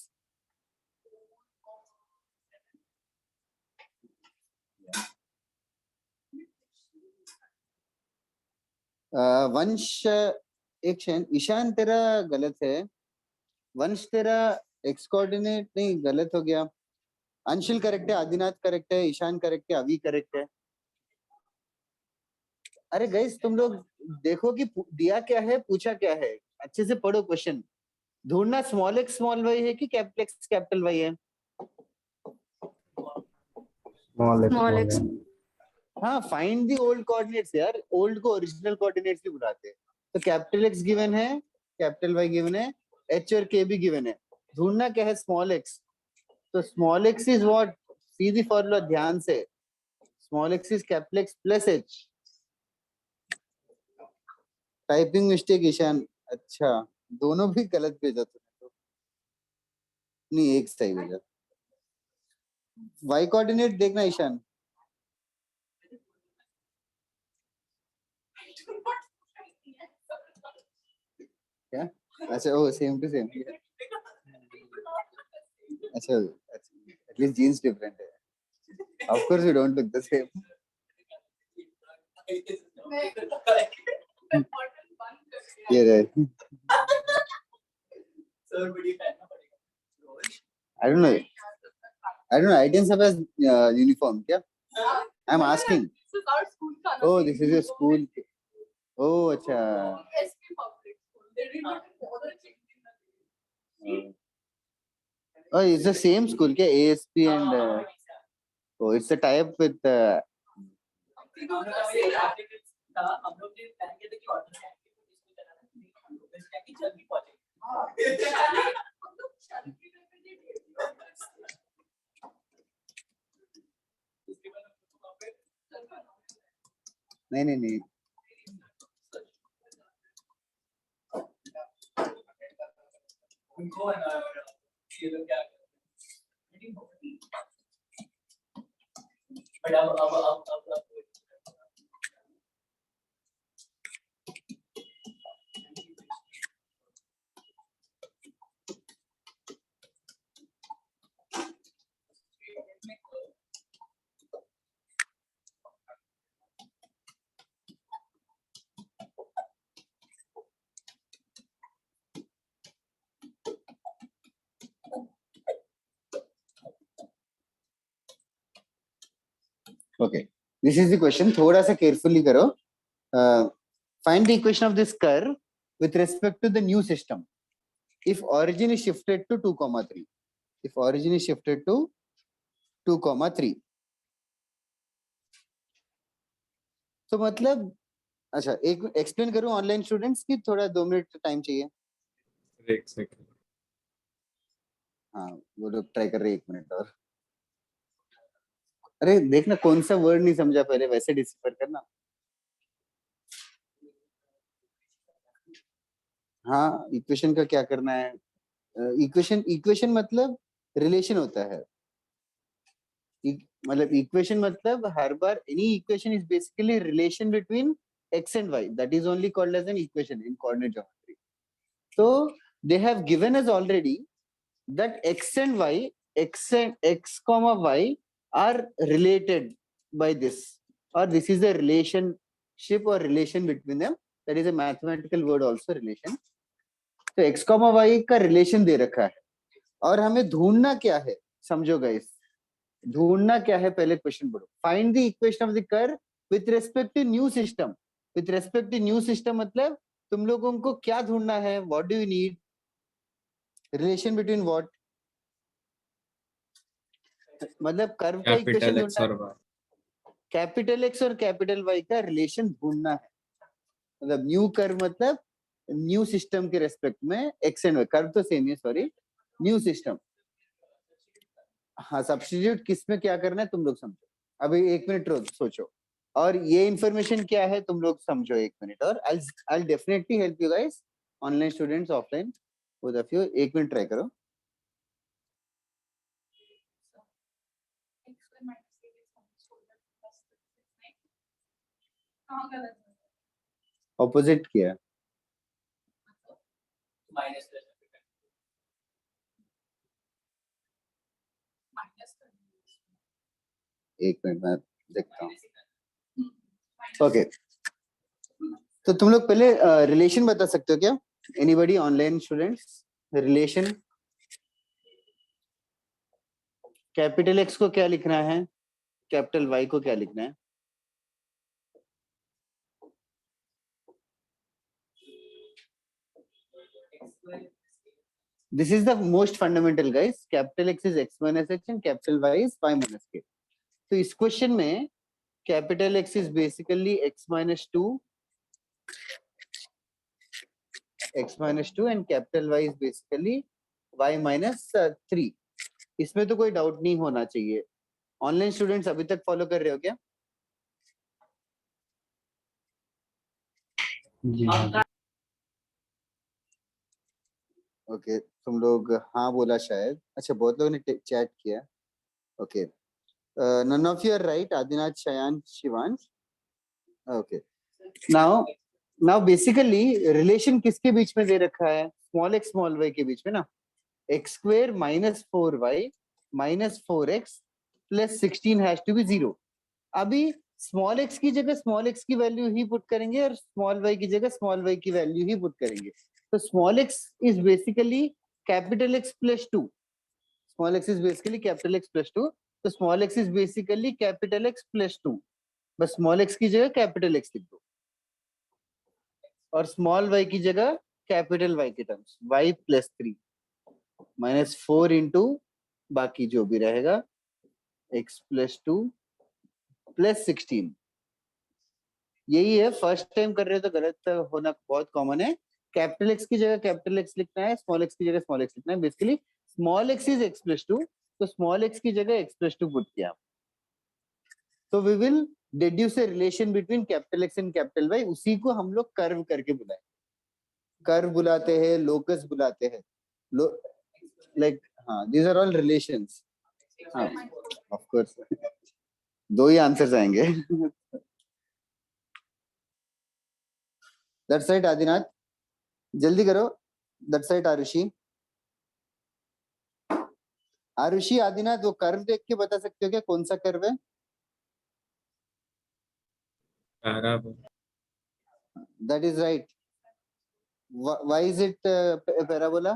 वंश एक सेकंड, ईशान तेरा गलत है। वंश तेरा एक्स कोऑर्डिनेट नहीं गलत हो गया। अंशुल करेक्ट है, आदिनाथ करेक्ट है, ईशान करेक्ट है, अभी करेक्ट है। अरे गाइस तुम लोग देखो कि दिया क्या है, पूछा क्या है, अच्छे से पढ़ो क्वेश्चन। ढूंढना स्मॉल एक्स स्मॉल वाई है कि कैपिटल एक्स कैपिटल वाई है? Small x. हाँ फाइंड दी ओल्ड कोऑर्डिनेट्स यार, ओल्ड को ओरिजिनल कोऑर्डिनेट्स भी बुलाते हैं। तो कैपिटल एक्स गिवन है, कैपिटल वाई गिवन है, एच और के भी गिवन है। ढूंढना क्या है? Small X. तो स्मॉल एक्स इज व्हाट? सीधी फॉर्मूला ध्यान से, small X is capital X plus H. Typing mistake Ishan. अच्छा दोनों भी गलत भेजा तुमने तो। नहीं एक सही भेजा। वाई कोऑर्डिनेट देखना ईशान। क्या? अच्छा ओ सेम टू सेम। अच्छा एटलीस्ट जीन्स डिफरेंट है। Of course we don't look the same. ये रहे। I don't know. ITN सब has uniform क्या? I'm asking. Oh, this is your school. Oh, अच्छा. Oh, it's the same school क्या? ASP and oh, it's a tie-up with. नहीं Okay, this is the question. थोड़ा सा carefully करो. Find the equation of this curve with respect to the new system. if origin is shifted to 2,3. If origin is shifted to 2,3. तो मतलब अच्छा एक explain करूं online students की थोड़ा 2 मिनट टाइम चाहिए. एक सेकंड. हाँ वो लोग ट्राई कर रहे हैं 1 मिनट और. अरे देखना कौन सा वर्ड नहीं समझा पहले वैसे डिसिफर करना. हाँ इक्वेशन का क्या करना है. इक्वेशन मतलब रिलेशन होता है. मतलब इक्वेशन मतलब हर बार any equation is basically relation between x and y. That is only called as an equation in coordinate geometry. So they have given us already that x and y, x comma y are related by this, or this is a relationship or relation between them. That is a mathematical word also, relation. तो x comma y का relation दे रखा है और हमें ढूंढना क्या है. समझो गाइस, ढूंढना क्या है पहले क्वेश्चन पढ़ो. Find the equation of the curve with respect to new system. With respect to new system मतलब तुम लोगों को क्या ढूंढना है. What do you need. Relation between what. मतलब कर्व का इक्वेशन कैपिटल एक्स और ढूंढना है. वाई. कैपिटल एक्स और कैपिटल वाई का रिलेशन ढूंढना है. मतलब न्यू कर्व मतलब न्यू सिस्टम के रेस्पेक्ट में एक्स एंड वाई. कर्व तो सेम है सॉरी. New system. हाँ सब्स्टिट्यूट किस में क्या करना है तुम लोग समझो. अभी 1 मिनट सोचो और ये इंफॉर्मेशन क्या है तुम लोग समझो 1 मिनट और I'll definitely help you guys. Online students offline both of you 1 minute try करो. ऑपोजिट किया. एक मिनट में देखता हूँ. ओके तो तुम लोग पहले रिलेशन बता सकते हो क्या. Anybody online students. Relation capital x को क्या लिखना है, कैपिटल वाई को क्या लिखना है. This is the most fundamental guys. Capital X is x minus h and capital Y is y minus k. तो इस क्वेश्चन में capital X is basically x minus 2 and capital Y is basically y minus 3. इसमें तो कोई doubt नहीं होना चाहिए. Online students अभी तक फॉलो कर रहे हो क्या. ओके तुम लोग हाँ बोला शायद. अच्छा बहुत लोगों ने चैट किया. Okay none of you are right. Adinath, Shayan, Shivansh. Okay now basically relation किसके बीच में दे रखा है. स्मॉल x स्मॉल y के बीच में ना. x square minus 4y minus 4x plus 16 has to be 0. अभी स्मॉल x की जगह स्मॉल x की वैल्यू ही पुट करेंगे और स्मॉल y की जगह स्मॉल y की वैल्यू ही पुट करेंगे. तो small x is basically capital X plus 2. Small x is basically capital X plus 2. तो small x is basically capital X plus 2. बस स्मॉल x की जगह कैपिटल x लिख दो और स्मॉल y की जगह कैपिटल y के terms y plus 3 minus 4 into बाकी जो भी रहेगा x plus 2 plus 16. यही है. फर्स्ट टाइम कर रहे हो तो गलत होना बहुत कॉमन है. कैपिटल x की जगह कैपिटल x लिखना है, स्मॉल x की जगह स्मॉल x लिखना है. Basically small x is x plus 2 तो स्मॉल x की जगह x plus 2 पुट किया. तो we will deduce a relation between capital X and capital Y. उसी को हम लोग कर्व करके बुलाए. कर्व बुलाते हैं, लोकस बुलाते हैं. लाइक हाँ these are all relations. हाँ of course. 2 ही आंसर्स आएंगे. That side आदिनाथ जल्दी करो. That side आरुषि आदिनाथ वो कर्व देख के बता सकते हो क्या कौन सा कर्व है. That is right. Why is it parabola?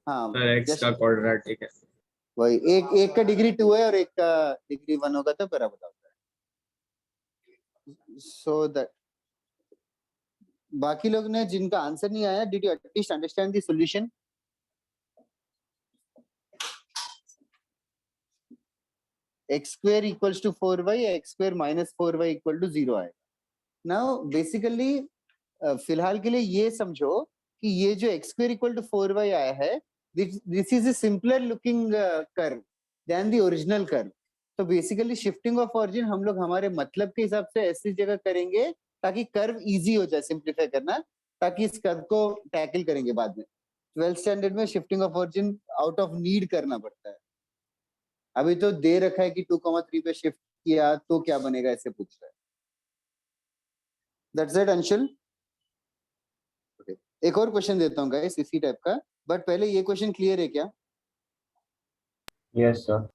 हाँ x का क्वाड्रेटिक है. वही एक का डिग्री 2 है और एक का डिग्री 1 होगा तो पैराबोला होता है. सो दैट बाकी लोग ने जिनका आंसर नहीं आया, did you at least understand the solution. X square equals to 4y, x square minus 4y equal to 0 आएगा. नाउ बेसिकली फिलहाल के लिए ये समझो कि ये जो x square equal to 4y आया है, this is a simpler looking curve than the original curve. तो बेसिकली शिफ्टिंग ऑफ ऑरिजिन हम लोग हमारे मतलब के हिसाब से ऐसी जगह करेंगे ताकि कर्व इजी हो जाए सिंप्लीफाई करना, ताकि इस कर्व को टैकल करेंगे बाद में. 12th स्टैंडर्ड में shifting of origin out of need करना पड़ता है. अभी तो दे रखा है कि 2,3 पे शिफ्ट किया तो क्या बनेगा, ऐसे पूछ रहा है. That's it Anshul. ओके, एक और क्वेश्चन देता हूँ गाइस इसी टाइप का, बट पहले ये क्वेश्चन क्लियर है क्या? Yes sir.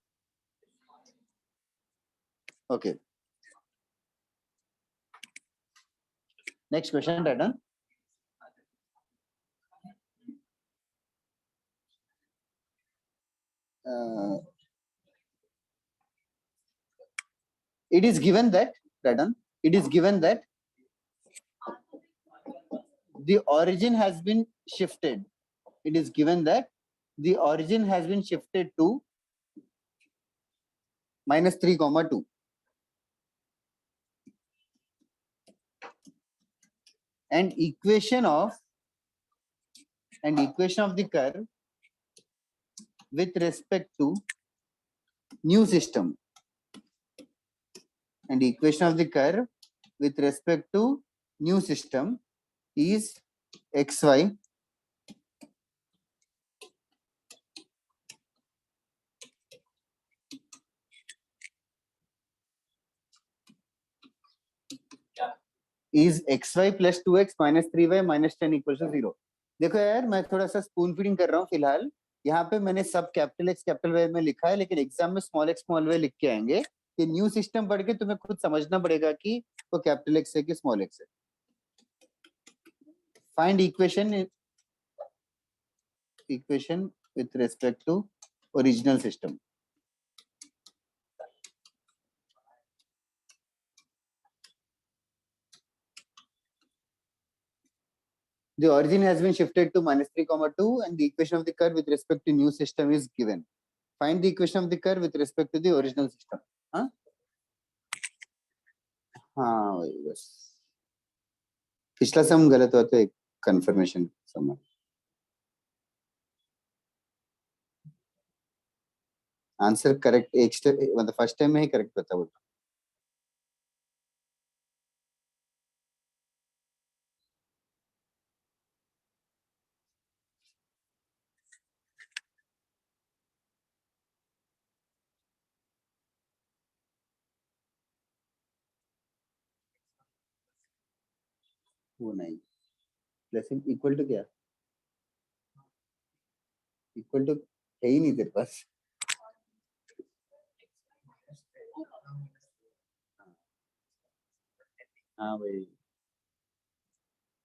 Okay. Next question, Radha. It is given that, Radha, it is given that the origin has been shifted. It is given that the origin has been shifted to -3,2. And equation of the curve with respect to new system, and equation of the curve with respect to new system is xy is xy plus 2x minus 3y minus 10 equals to 0. देखो यार, मैं थोड़ा सा spoon feeding कर रहा हूँ फिलहाल. यहाँ पे मैंने सब कैपिटल एक्स कैपिटल वाई में लिखा है, लेकिन एग्जाम में स्मॉल एक्स स्मॉल वाई लिख के आएंगे. कि न्यू सिस्टम पढ़ के तुम्हें खुद समझना पड़ेगा कि वो कैपिटल एक्स है कि स्मॉल एक्स है. Find equation with respect to original system. The origin has been shifted to -3,2 and the equation of the curve with respect to new system is given. Find the equation of the curve with respect to the original system. हाँ वही बस. पिछला सम गलत हुआ तो एक confirmation सम. Answer correct एक step मतलब फर्स्ट टाइम में ही करेक्ट बता बोलता. वो नहीं, प्लस इक्वल टू क्या, इक्वल टू है ही नहीं तेरे पास. हाँ भाई,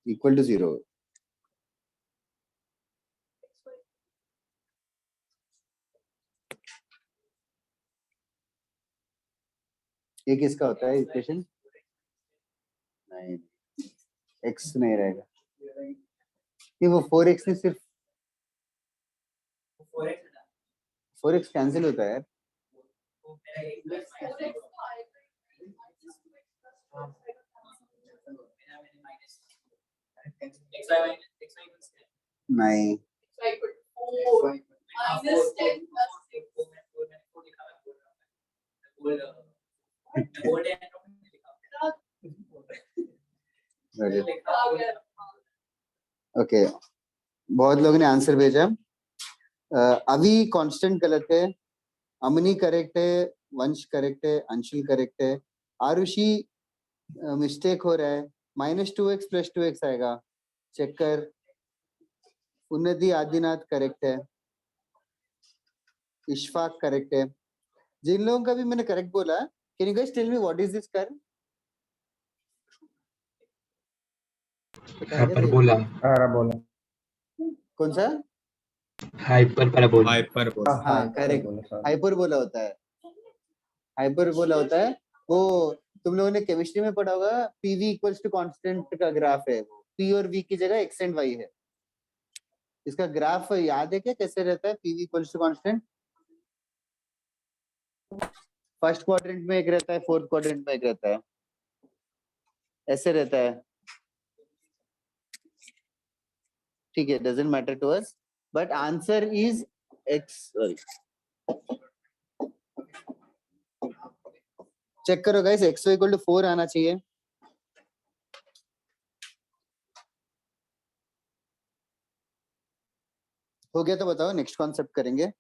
इक्वल टू 0. ये किसका होता है इक्वेशन? नहीं, x नहीं रहेगा. ये वो 4x ने सिर्फ 4x कैंसिल होता है यार. नहीं, ओके. बहुत लोगों ने आंसर भेजा. अभी कांस्टेंट गलत है, अमनी करेक्ट है, वंश करेक्ट है, अंशुल करेक्ट है, आरुषि मिस्टेक हो रहा है. -2x + 2x आएगा, चेक कर. उन्नति आदिनाथ करेक्ट है, इशफाक करेक्ट है. जिन लोगों का भी मैंने करेक्ट बोला, can you guys tell me what is this curve? Hyperbola. Parabola. कौन सा? हाइपरबोला. हाँ करेक्ट, हाइपरबोला होता है. हाइपरबोला होता है वो. तुम लोगों ने केमिस्ट्री में पढ़ा होगा, PV इक्वल्स टू कांस्टेंट का ग्राफ है. P और V की जगह x एंड y है. इसका ग्राफ याद है क्या कैसे रहता है? PV equals to constant first quadrant में एक रहता है, फोर्थ क्वाड्रेंट में एक रहता है, ऐसे रहता है, ठीक है, doesn't matter to us, but answer is x, sorry check करो गाइस, xy इक्वल टू 4 आना चाहिए। हो गया तो बताओ, नेक्स्ट कॉन्सेप्ट करेंगे।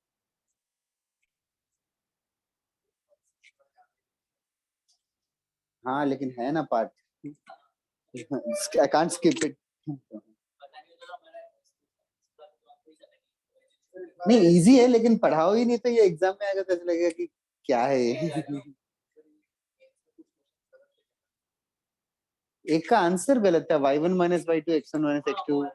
हाँ लेकिन है ना part, I can't skip it. नहीं इजी है, लेकिन पढ़ाओ ही नहीं तो ये एग्जाम में आएगा तो ऐसा लगेगा कि क्या है ये। एक का आंसर गलत है, y1 minus y2 x1 minus x2,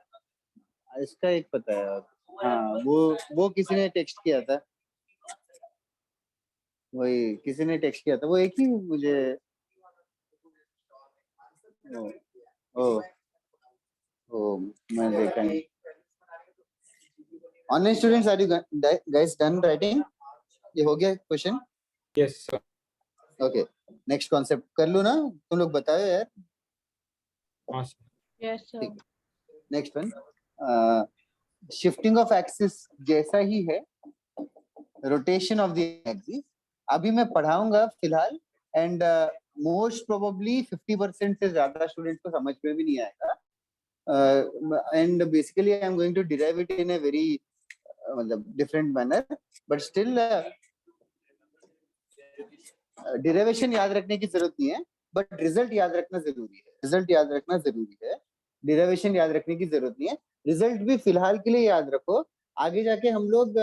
इसका एक पता है। हाँ वो किसी ने टेक्स्ट किया था, वही किसी ने टेक्स्ट किया था, वो एक ही मुझे ओ ओ मैं देखा नहीं। Online students, are you guys done writing? ये हो गया question? Yes sir. Okay, next concept कर लो ना, तुम लोग बताओ यार। हाँ sir. Yes sir. Next one, shifting of axis जैसा ही है रोटेशन ऑफ द एक्सिस, अभी मैं पढ़ाऊंगा फिलहाल, एंड मोस्ट प्रोबेबली 50% से ज्यादा स्टूडेंट्स को समझ में भी नहीं आएगा, and basically I am going to derive it in a very मतलब different manner, but still derivation याद रखने की जरूरत नहीं है, बट रिजल्ट याद रखना जरूरी है, रिजल्ट याद रखना जरूरी है, डिराइवेशन याद रखने की जरूरत नहीं है, रिजल्ट भी फिलहाल के लिए याद रखो। आगे जाके हम लोग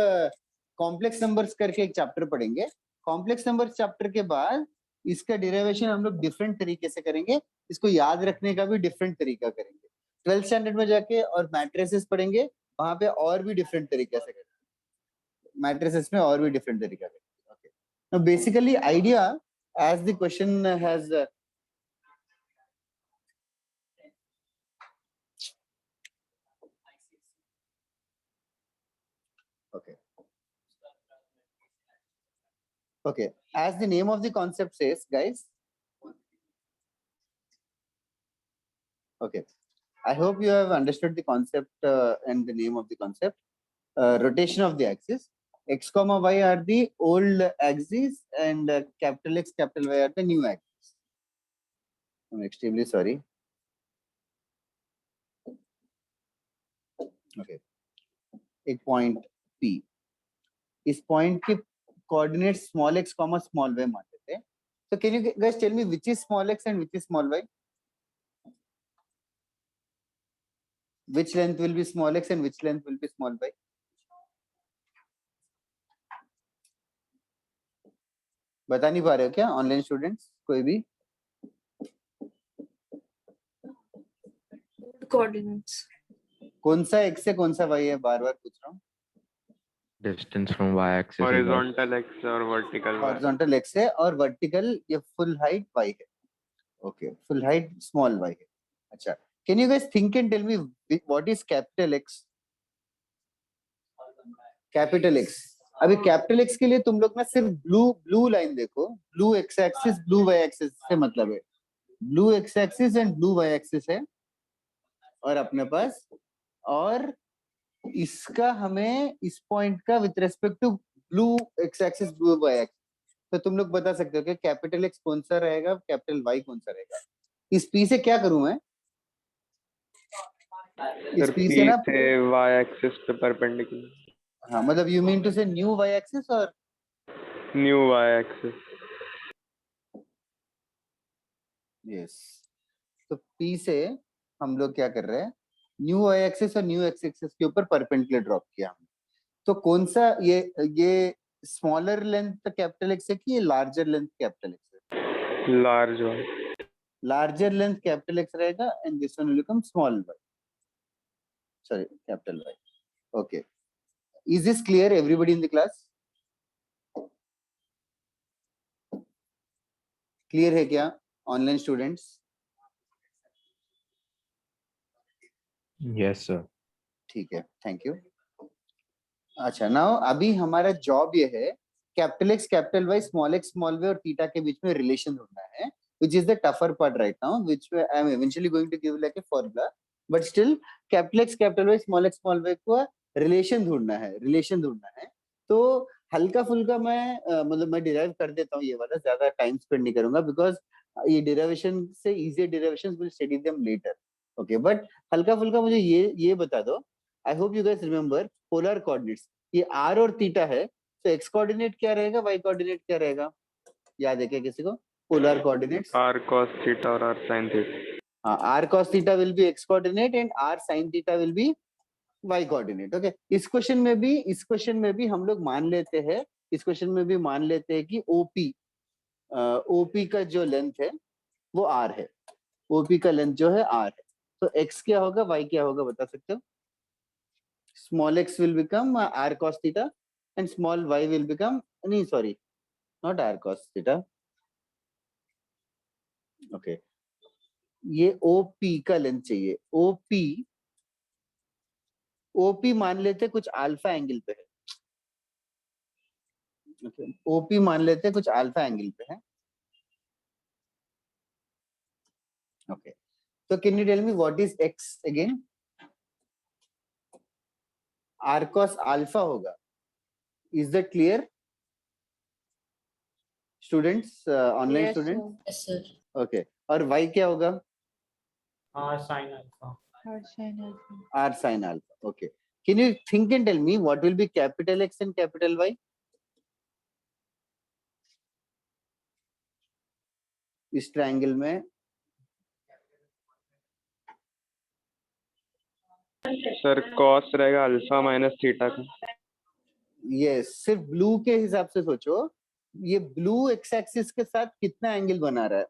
कॉम्प्लेक्स नंबर्स करके एक चैप्टर पढ़ेंगे, कॉम्प्लेक्स नंबर्स चैप्टर के बाद इसका डिराइवेशन हम लोग डिफरेंट तरीके से करेंगे, इसको याद रखने का भी डिफरेंट तरीका करेंगे। 12th स्टैंडर्ड में जाके और मैट्रिसेस पढ़ेंगे, वहां पे और भी डिफरेंट तरीके से करेंगे, मैट्रिसेस में और भी डिफरेंट तरीका करेंगे। Now basically idea, as the question has okay, as the name of the concept says, guys, okay, I hope you have understood the concept and the name of the concept. Rotation of the axis, x comma y are the old axis, and capital X capital Y are the new axis. I'm extremely sorry. Okay, एक point P, इस point के coordinate small x comma small y मानते थे, तो can you guys tell me which is small x and which is small y? Which length will be small x and which length will be small y? बता नहीं पा रहे हो क्या online students कोई भी? कोऑर्डिनेट्स। कौन सा x है कौन सा y है, बार बार पूछ रहा हूँ। Distance from y-axis. Horizontal x और वर्टिकल वाई। हॉरिजॉन्टल x है और वर्टिकल ये फुल हाइट y है। Okay, full height small y है। अच्छा, can you guys think and tell me what is capital x? Capital x, अभी capital x के लिए तुम लोग ना सिर्फ ब्लू लाइन देखो, blue x axis blue y axis से मतलब है, blue x axis and blue y axis है और अपने पास, और इसका हमें इस पॉइंट का with respect to blue x axis blue y axis, तो तुम लोग बता सकते हो कि कैपिटल X कौन सा रहेगा, कैपिटल Y कौन सा रहेगा। इस P से क्या करूं मैं, इस P से ना y एक्सिस पे परपेंडिकुलर, हाँ मतलब यू मीन टू से न्यू y एक्सिस और न्यू y एक्सिस। यस, तो P से हम लोग क्या कर रहे हैं, न्यू y एक्सिस और न्यू x एक्सिस के ऊपर परपेंडिकुलर ड्रॉप किया हमने, तो कौन सा ये स्मॉलर लेंथ कैपिटल X है कि ये लार्जर लेंथ कैपिटल X है? Large one, larger length capital X रहेगा and this one will become small y, sorry capital Y। Okay, is this clear everybody in the class? Clear है क्या online students? Yes, sir. ठीक है, thank you. अच्छा, now अभी हमारा job ये है capital X capital Y small x small y और थीटा के बीच में रिलेशन ढूंढना है, which is the tougher part right now, which I am eventually going to give like a formula, but still capital X capital Y small y को relation ढूंढना है, relation ढूंढना है. तो हल्का फुल्का मैं मतलब मैं डिराइव कर देता हूँ ये वाला, ज्यादा टाइम स्पेंड नहीं करूंगा बिकॉज ये डेरिवेशन से easy derivations will study them later. Okay, but हल्का फुल्का मुझे ये बता दो. I hope you guys remember polar coordinates, ये r और थीटा है, तो x कोऑर्डिनेट क्या रहेगा, y कोऑर्डिनेट क्या रहेगा, याद है क्या किसी को? Polar coordinates r cos theta और r sin theta. हाँ, r cos theta will be x coordinate and r sin theta will be y coordinate. Okay, इस क्वेश्चन में भी हम लोग मान लेते हैं, इस क्वेश्चन में भी मान लेते हैं कि OP का जो लेंथ है वो r है, OP का लेंथ जो है r है. तो x क्या होगा, y क्या होगा, बता सकते हो? Small x will become r cos theta and small y will become, नहीं sorry, not r cos theta. Okay, ये OP का लेंथ चाहिए. OP मान लेते कुछ अल्फा एंगल पे है. ओके, OP मान लेते कुछ अल्फा एंगल पे है. ओके, तो can you tell me what is x again? r cos alpha होगा. Is that clear students, online student? Yes, sir. Okay, और y क्या होगा? r sin alpha. r sin alpha. Okay, can you think and tell me what will be capital X and capital Y? इस triangle में sir cos रहेगा alpha minus theta का. Yes, सिर्फ blue के हिसाब से सोचो, ये ब्लू एक्स एक्सिस के साथ कितना एंगल बना रहा है?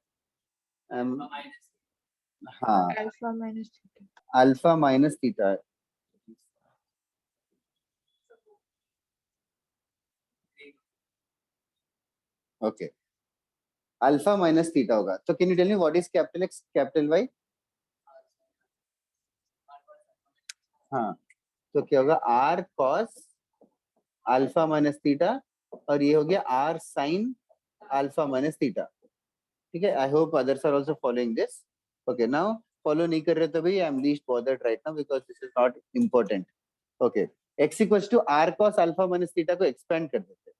हाँ, alpha minus theta. Okay, alpha minus theta होगा. तो can you tell me what is capital X capital Y? हाँ, तो क्या होगा, r cos alpha minus theta, और ये हो गया r sine alpha minus theta. ठीक है, I hope others are also following this. Okay, now follow नहीं कर रहे तो भाई I am least bothered right now because this is not important. Okay, x equals to r cos alpha minus theta को expand कर देते हैं.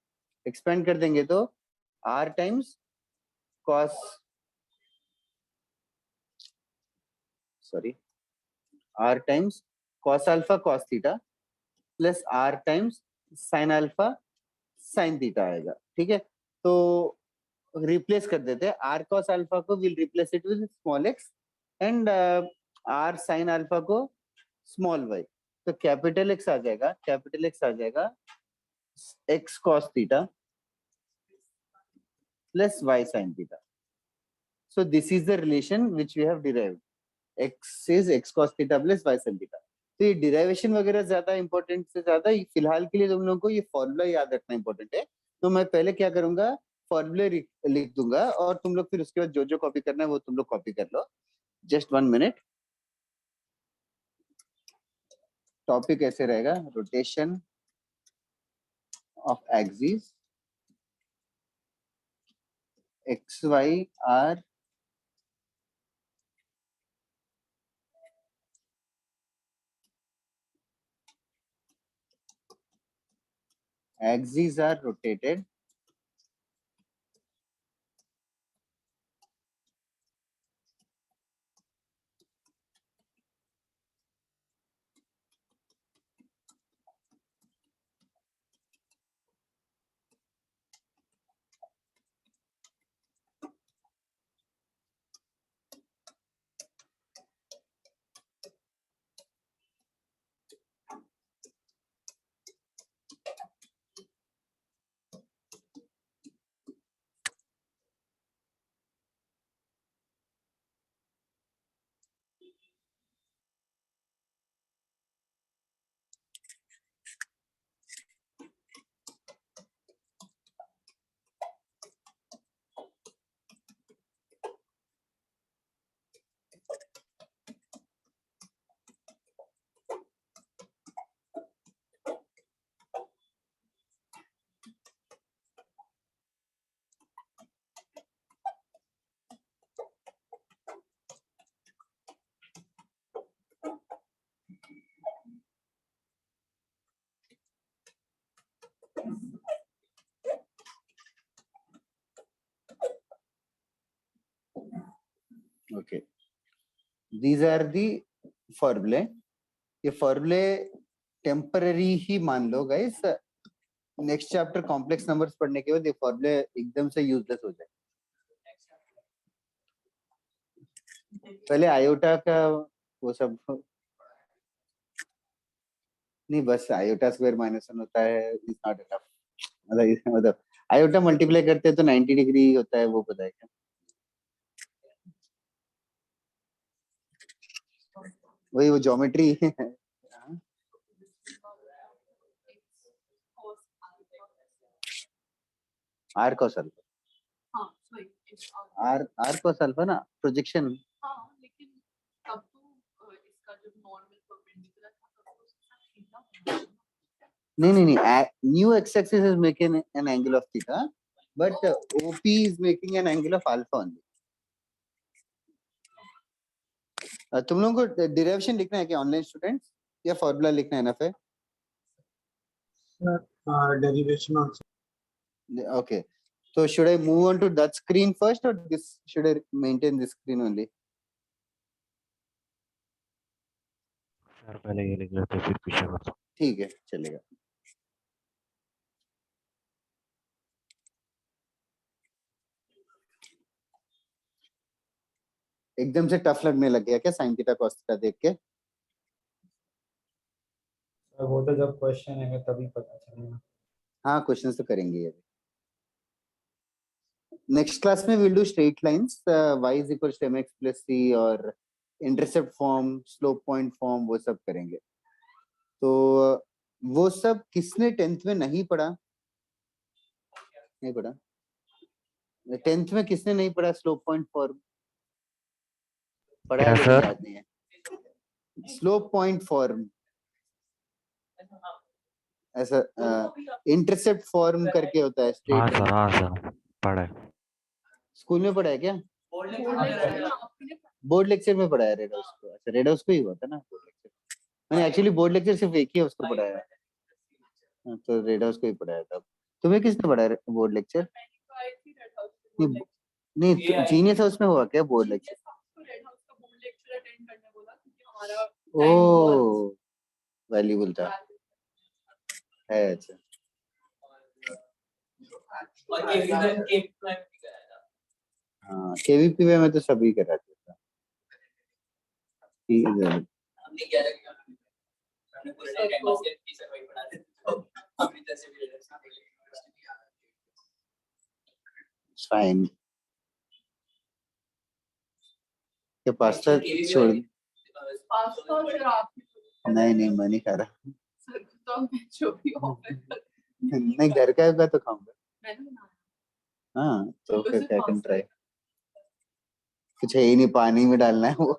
Expand कर देंगे तो r times cos, sorry, r times cos alpha cos theta plus r times sine alpha sine theta आएगा. ठीक है, तो रिप्लेस कर देते हैं. r cos अल्फा को will replace it with small x and r sin alpha को small y. तो कैपिटल x आ जाएगा, कैपिटल x आ जाएगा x cos theta plus y sin theta. So this is the relation which we have derived. x is x cos theta plus y sin theta. तो ये derivation वगैरह ज्यादा important से ज्यादा फिलहाल के लिए तुम लोगों को ये फॉर्मूला याद रखना इंपॉर्टेंट है. तो मैं पहले क्या करूंगा, फॉर्मूले लिख दूंगा और तुम लोग फिर उसके बाद जो जो कॉपी करना है वो तुम लोग कॉपी कर लो. Just 1 minute. टॉपिक ऐसे रहेगा, rotation of axis x y are axes are rotated okay, these are the फॉर्मूले. ये फॉर्मूले टेम्पररी ही मान लो guys. Next chapter complex numbers पढ़ने के बाद ये फॉर्मूले एकदम से यूजलेस हो जाए. पहले आयोटा का वो सब नहीं, बस आयोटा स्क्वायर -1 होता है, इज नॉट इनफ. मतलब आयोटा मल्टीप्लाई करते हैं तो 90 डिग्री होता है, वो पता है क्या? वही वो ज्योमेट्री. आर cos अल्फा, हाँ sorry, it's r cos alpha ना, प्रोजेक्शन. हाँ लेकिन तब तो इसका जो नॉर्मल परपेंडिकुलर था तब तो उसका थीटा नहीं, new x axis is making an angle of theta, but OP is making an angle of alpha only. तुम लोगों को डेरिवेशन लिखना है क्या ऑनलाइन स्टूडेंट्स, या फॉर्मूला लिखना है ना? फिर derivation also. okay, so should I move on to that screen first, or this should I maintain this screen only? Sir पहले ये लिख लेते फिर पीछे कर दो. ठीक है, चलेगा. एकदम से टफ लगने लग गया क्या साइन थीटा कॉस थीटा देख के? वो तो जब क्वेश्चन है तभी पता चलेगा. हाँ, क्वेश्चंस तो करेंगे ये. नेक्स्ट क्लास में will do straight lines, y is equal to mx plus c, और intercept form, slope point form, वो सब करेंगे. तो वो सब किसने 10th में नहीं पढ़ा? नहीं पढ़ा? 10th में किसने नहीं पढ़ा स्लोप पॉइंट फॉर्म? पढ़ा है लेकिन याद नहीं है. स्लोप पॉइंट फॉर्म ऐसा इंटरसेप्ट फॉर्म करके होता है. हाँ स्ट्रेट सर पढ़ा है. स्कूल में पढ़ा है क्या? बोर्ड लेक्चर में पढ़ा है रेडोस को. अच्छा, रेडोस को ही हुआ था ना बोर्ड लेक्चर. मैंने एक्चुअली बोर्ड लेक्चर सिर्फ एक ही है उसको पढ़ाया है. तो रेडोस को ही पढ़ाया था. तुम्हें किसने पढ़ाया बोर्ड लेक्चर? नहीं, जीनियस हाउस में हुआ क्या बोर्ड लेक्चर? ओ, वैल्यूबल था है. अच्छा, हाँ, केवीपी में मैं तो सभी कराता था. ठीक है, फाइन. के पास्ता छोड़. नहीं, मैं नहीं खा रहा. नहीं, घर का होगा तो खाऊंगा. हाँ, तो फिर क्या कैन ट्राई. कुछ है ही नहीं, पानी में डालना है वो.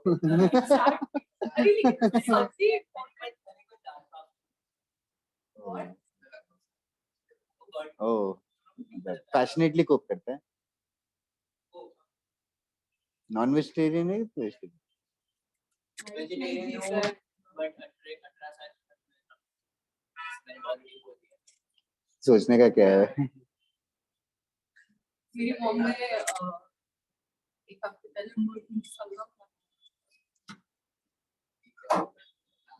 ओह, पैशनेटली कुक करता है. नॉन वेजिटेरियन है तो वेजिटेरियन. सोचने का क्या है. मेरी मॉम ने एक हफ्ते पहले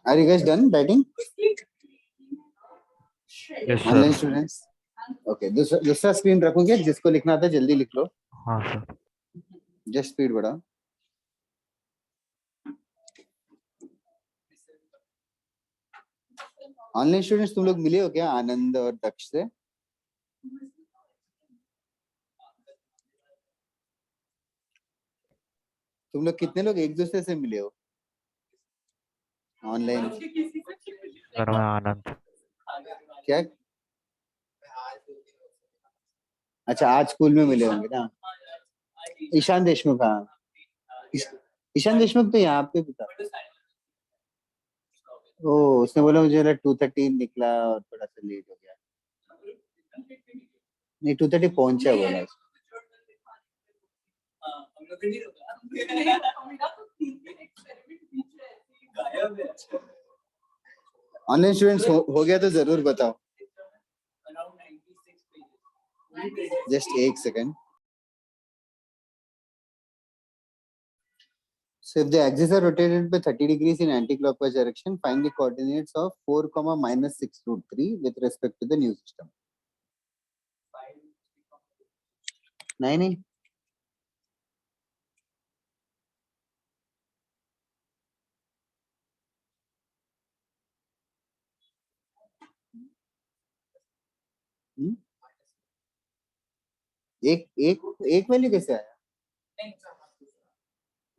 Are you guys done writing? Yes, sir. Online students. Okay, दूसरा स्क्रीन रखोगे, जिसको लिखना था जल्दी लिख लो. हाँ सर. जस्ट स्पीड बढ़ाओ. ऑनलाइन स्टूडेंट्स तुम लोग मिले हो क्या आनंद और दक्ष से? तुम लोग कितने लोग एक दूसरे से मिले हो ऑनलाइन? सर मैं आनंद. क्या? अच्छा, आज स्कूल में मिले होंगे ना. ईशान देशमुख, हाँ, ईशान देशमुख तो यहाँ पे भी था. ओ, उसने बोला मुझे 2:30 निकला और थोड़ा सा लेट हो गया. नहीं, 2:30 पहुंचा बोला. ऑनलाइन स्टूडेंट्स हो गया तो जरूर बताओ. जस्ट एक second. So if the axes are rotated by 30 degrees in anti-clockwise direction, find the coordinates of 4, minus 6 root 3 with respect to the new system. नहीं एक एक एक वैल्यू कैसे आया?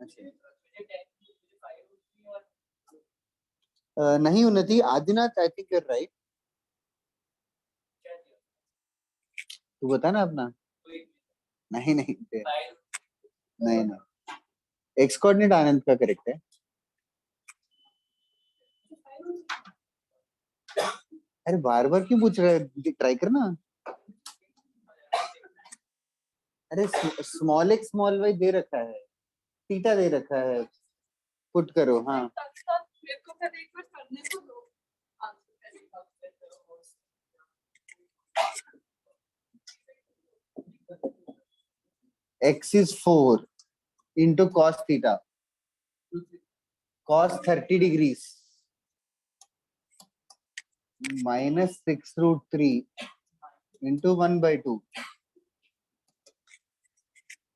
अच्छा नहीं Unnati Adinath I think you are right. तू बता ना अपना. नहीं नहीं नहीं नहीं एक्स कोऑर्डिनेट आनंद का करेक्ट है. अरे बार बार क्यों पूछ रहा है? ट्राई करना. अरे small x small why they रखा है, थीटा दे रखा है, पुट करो. हाँ मेरे को पहले एक बार करने को दो. x is 4 into cos theta, cos 30 degrees minus 6 root 3 into 1 by 2.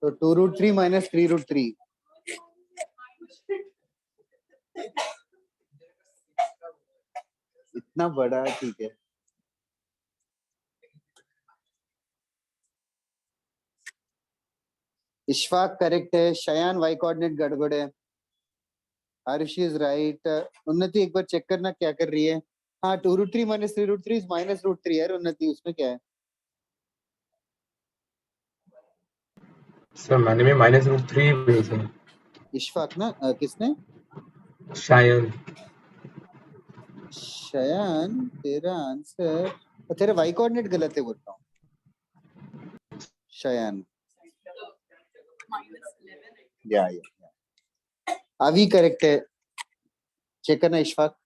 So 2 root 3 minus 3 root 3. इतना बड़ा ठीक है. इशफाक करेक्ट है. शयान वाई कोऑर्डिनेट गड़बड़ है. Arushi is right. उन्नति एक बार चेक करना क्या कर रही है. हाँ 2 root 3 minus 3 root 3 is minus root 3 यार. उन्नति उसमें क्या है? सर मैंने भी -√3 भेजा. इशफाक ना किसने? शायद. शयान तेरा आंसर, तेरा वाई कोऑर्डिनेट गलत है बोलता हूँ शयान. या अभी करेक्ट है. चेक करना इशफाक.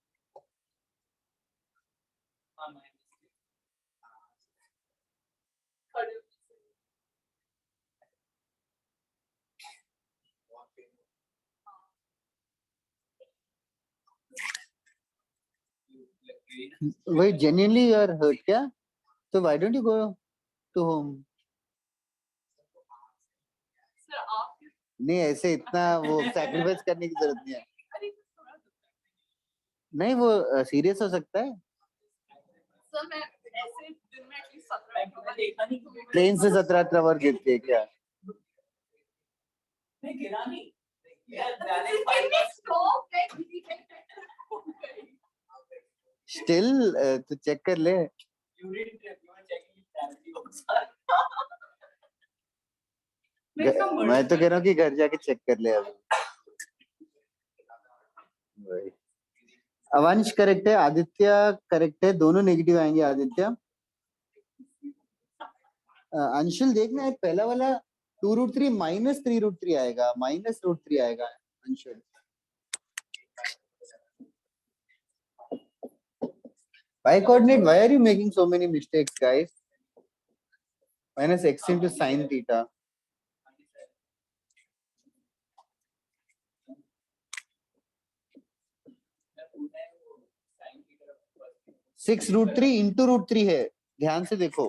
वही genuinely you are hurt क्या? तो why don't you go to home? Sir आप नहीं ऐसे इतना वो सैक्रिफाइस करने की जरूरत नहीं है. नहीं वो सीरियस हो सकता है. सर मैं ऐसे दिन में एटलीस्ट 17 देखा नहीं. ट्रेन से 17 बार गिरती है क्या? नहीं गिरा नहीं. स्टिल तू चेक कर ले. मैं तो कह रहा हूँ कि घर जाके चेक कर ले अभी. अवंश करेक्ट है. आदित्य करेक्ट है. दोनों नेगेटिव आएंगे आदित्य. अंशुल देखना एक पहला वाला 2 root 3 minus 3 root 3 आएगा. minus root 3 आएगा Anshul. Y coordinate, why are you making so many mistakes, guys? Minus x into sin theta. Six root 3 into root 3 है. ध्यान से देखो.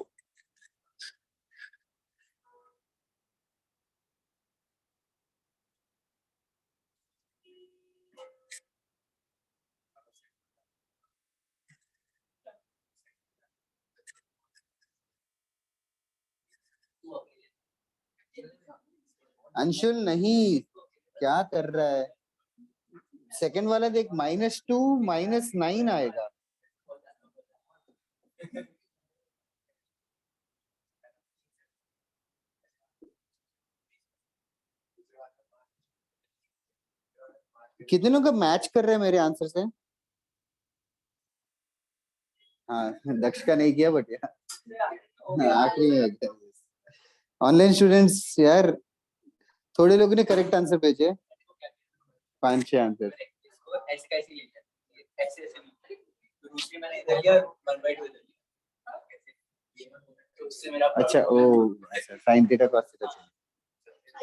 अंशुल नहीं क्या कर रहा है? सेकंड वाला देख -2 -9 आएगा. कितने लोग मैच कर रहे हैं मेरे आंसर से? हाँ दक्ष का नहीं किया बट यार आखिरी में. ऑनलाइन स्टूडेंट्स यार थोड़े लोगों ने करेक्ट आंसर भेजे. 5-6 आंसर. ऐसे कैसे लिखा? ऐसे ऐसे तो दूसरी मैंने इधर लिया 1/2 इधर लिया. तो उससे मेरा अच्छा ओ ऐसा sin theta cos theta.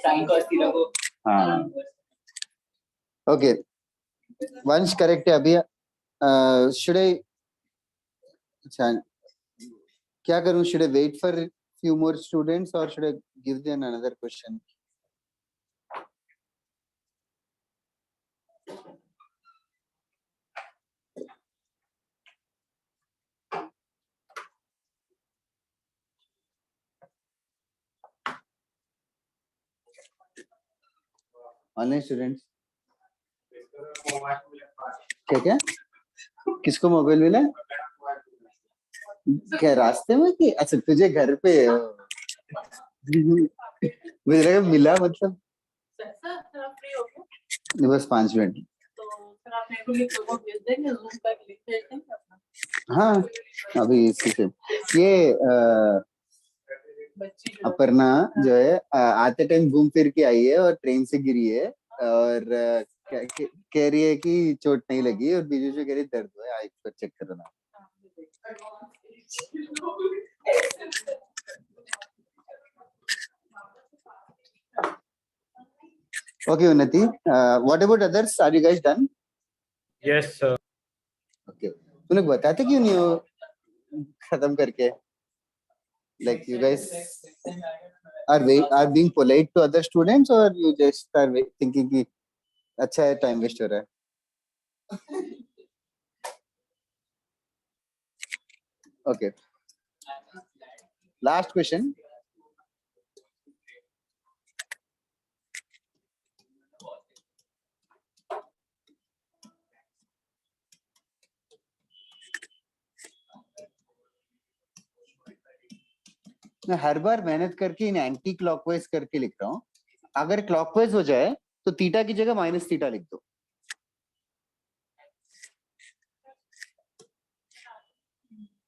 sin cos theta को हाँ Okay, once correct है अभी. Should I? अच्छा, क्या करूं? Should I wait for few more students or should I give them another question? Online students क्या क्या किसको मोबाइल मिला? क्या रास्ते में कि अच्छा तुझे घर पे? मुझे लगा मिला मतलब. सर सर आप फ्री हो क्या? बस 5 मिनट. तो सर आप मेरे को लिंक भेज देंगे, जूम का लिंक भेज देंगे अपना. हाँ अभी इसी से ये बच्ची जो अपर्णा जो है आते टाइम घूम फिर के आई है और ट्रेन से गिरी है और कह रही है कि चोट नहीं लगी और बीच में कह रही दर्द हुआ है. आई पर चेक करना. Okay Unnati, what about others? Are you guys done? Yes, sir. Okay, तू लोग बताते क्यों नहीं हो खत्म करके? Like you guys are being polite to other students or you just are thinking कि अच्छा है टाइम वेस्ट हो रहा है? Okay, last question. मैं हर बार मेहनत करके इन एंटी क्लॉकवाइज करके लिख रहा हूँ. अगर क्लॉकवाइज हो जाए तो थीटा की जगह माइनस थीटा लिख दो.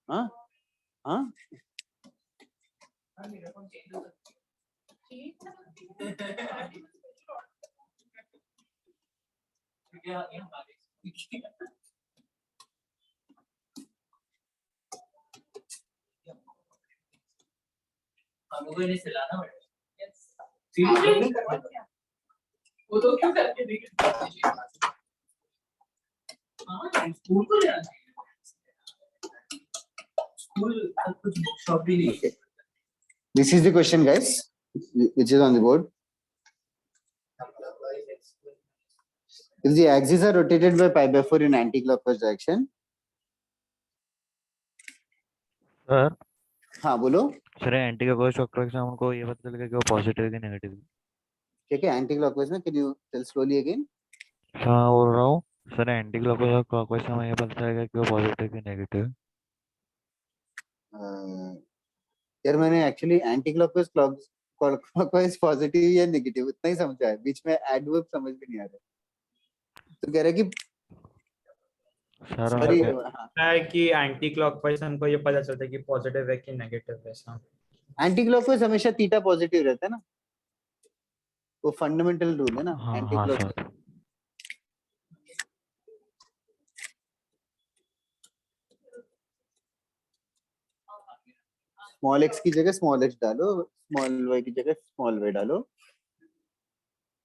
हाँ हाँ हमको इन्हें सिलाना पड़ेगा. वो तो क्यों करके देखे? हाँ स्कूल को जाना है. स्कूल कुछ शॉप भी नहीं. Okay. This is the question, guys, which is on the board. If the axes are rotated by pi by 4 in anti-clockwise direction. Sir हाँ बोलो. सर एंटी क्लॉकवाइज से हमको ये पता चलेगा कि वो पॉजिटिव है कि नेगेटिव है. ठीक है, एंटी क्लॉकवाइज में can you tell slowly again? हाँ बोल रहा हूँ सर, एंटी क्लॉकवाइज और क्लॉकवाइज से हमें ये पता चलेगा कि वो पॉजिटिव है कि नेगेटिव है. यार मैंने actually anti clockwise clockwise positive या नेगेटिव उतना ही समझा है, बीच में एडवर्ब समझ में नहीं आ रहा. तो कह रहा है कि सर सॉरी. हमें हाँ, है कि एंटी क्लॉकवाइज हमको ये पता चलता है कि पॉजिटिव है कि नेगेटिव है. ऐसा एंटी क्लॉकवाइज हमेशा थीटा पॉजिटिव रहता है ना, वो फंडामेंटल रूल है ना हाँ एंटी हाँ क्लॉकवाइज. सर. स्मॉल एक्स की जगह स्मॉल एक्स डालो, स्मॉल वाई की जगह स्मॉल वाई डालो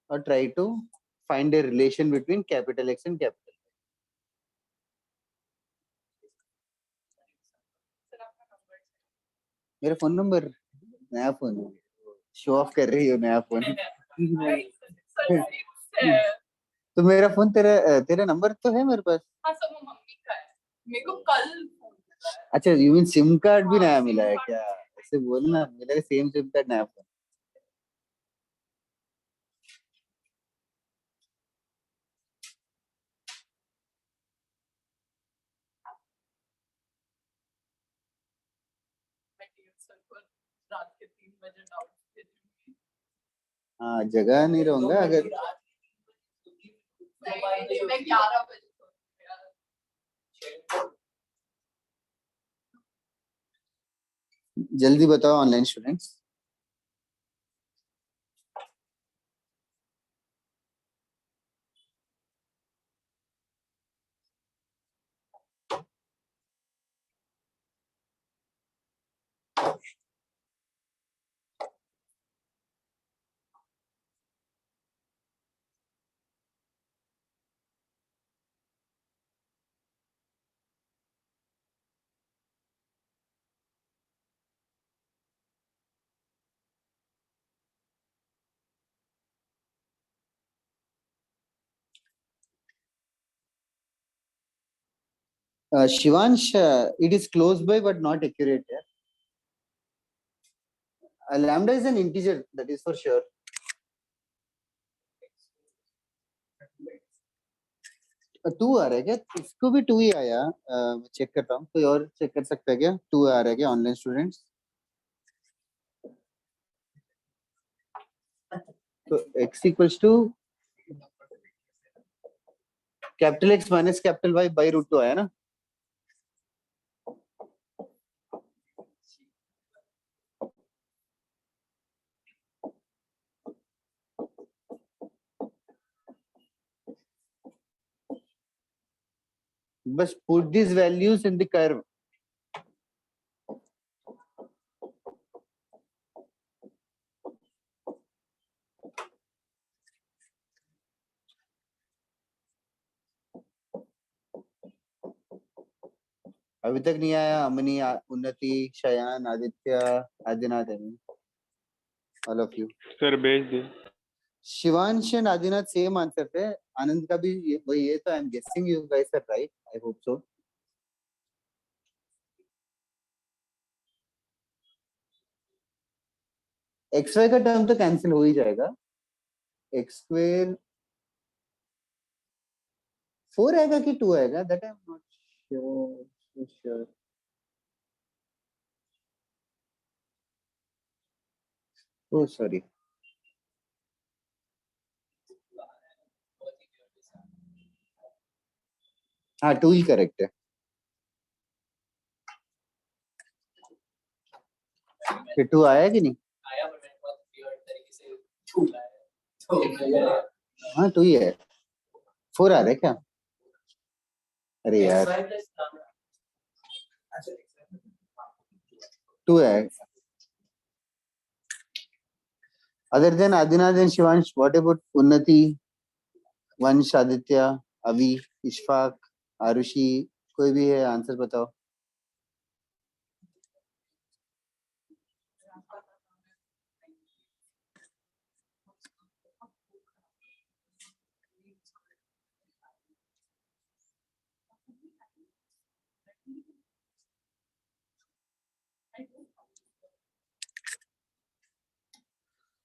और try to find a relation between capital X and capital. मेरा फोन नंबर, नया फोन है, शो ऑफ कर रही हो नया फोन. तो मेरा फोन तेरा नंबर तो है मेरे पास. हाँ सब वो मम्मी का है. मेरे को कल फोन मिला है. अच्छा यू मीन सिम कार्ड भी हाँ, नया SIM मिला है कार्ड क्या? ऐसे बोलना, मिला सेम सिम कार्ड नया फोन. मैं सर को रात के 3 बजे डाउट दे दूंगी. हाँ जगह नहीं रहूंगा अगर. मैं 11 बजे सोती हूँ. जल्दी बताओ online students. Shivansh, it is close by but not accurate. Yeah? Lambda is an integer, that is for sure. Two आ रहा है क्या? इसको भी टू ही आया, चेक करता हूँ, कोई और चेक कर सकता है क्या? टू आ रहा है क्या ऑनलाइन स्टूडेंट्स? तो x equals to capital X minus capital Y by root 2 आया ना? बस put these values in the curve. अभी तक नहीं आया Amani, Unnati, Shayan, Aditya, Adinath, all of you sir भेज दे। Shivansh and Adinath same answer थे, आनंद का भी वही है, तो I am guessing you guys are right, I hope so. X y का टर्म तो कैंसिल हो ही जाएगा, एक्स स्क्वायर 4 आएगा कि 2 आएगा, that I am not sure. Oh, sorry. हाँ 2 ही करेक्ट है। फिर 2 आया कि नहीं? आया पर मैंने बहुत weird तरीके से छूट लाया। हाँ 2 ही है। 4 आ रहा है क्या? अरे यार 2 है। Other than Adinath and Shivansh, what about Unnati, Vansh, Aditya, Avi, Ishfaq, Arushi, कोई भी है आंसर बताओ।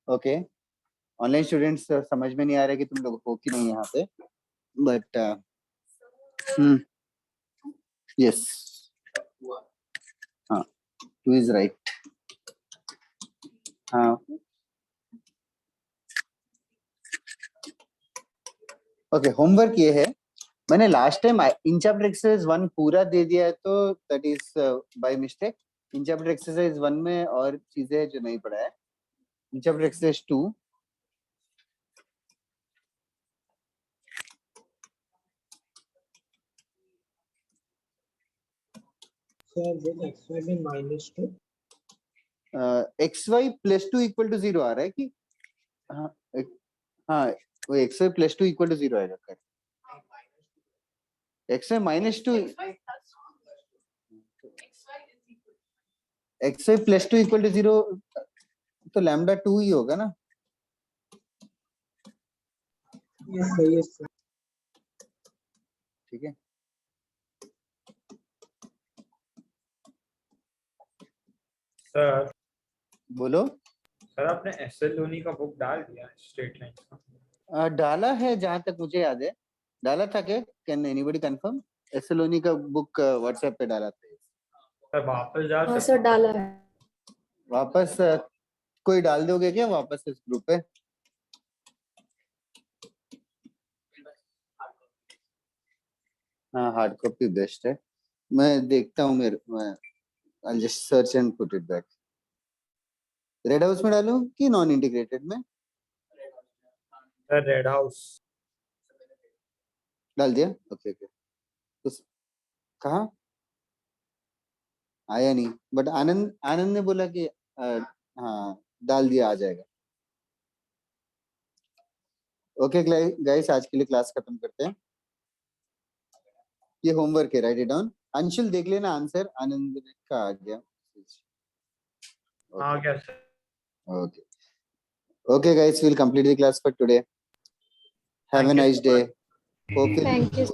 ओके, ऑनलाइन स्टूडेंट्स समझ में नहीं आ रहा कि तुम लोग हो कि नहीं यहाँ पे, बट यस, हाँ 2 इज राइट। हाँ ओके, होमवर्क ये है, मैंने last time in chapter exercise 1 पूरा दे दिया है, तो that is by mistake. In chapter exercise 1 में और चीजें जो नहीं पढ़ा है, in chapter exercise 2 -2 xy +2 equal to 0 आ रहा है कि? हाँ हाँ, वो xy +2 इक्वल टू 0 आएगा कर, xy -2 xy +2 इक्वल टू 0, तो लैम्डा 2 ही होगा ना? ठीक है, सर बोलो। सर आपने एसएल धोनी का बुक डाल दिया स्ट्रेट लाइन का? डाला है जहां तक मुझे याद है, डाला था क्या? Can anybody confirm? एसएलोनी का बुक व्हाट्सएप पे डाला था सर वापस जा हाँ सकते सर डाला है। वापस? कोई डाल दोगे क्या वापस इस ग्रुप पे? हाँ हार्ड कॉपी बेस्ट है, मैं देखता हूँ, मैं I'll just search and put it back. Red house में डालूं कि नॉन इंटीग्रेटेड में? सर रेड हाउस डाल दिया, ओके ओके। तो कहाँ आया नहीं, बट आनंद ने बोला कि हाँ डाल दिया, आ जाएगा। ओके गाइस, आज के लिए क्लास खत्म करते हैं, ये होमवर्क है, राइट इट डाउन। अंशुल देख लेना आंसर, आनंद का आ गया। आ गया sir. Okay. Okay, guys, we'll complete the class for today. Have a nice day. Hope you Thank you.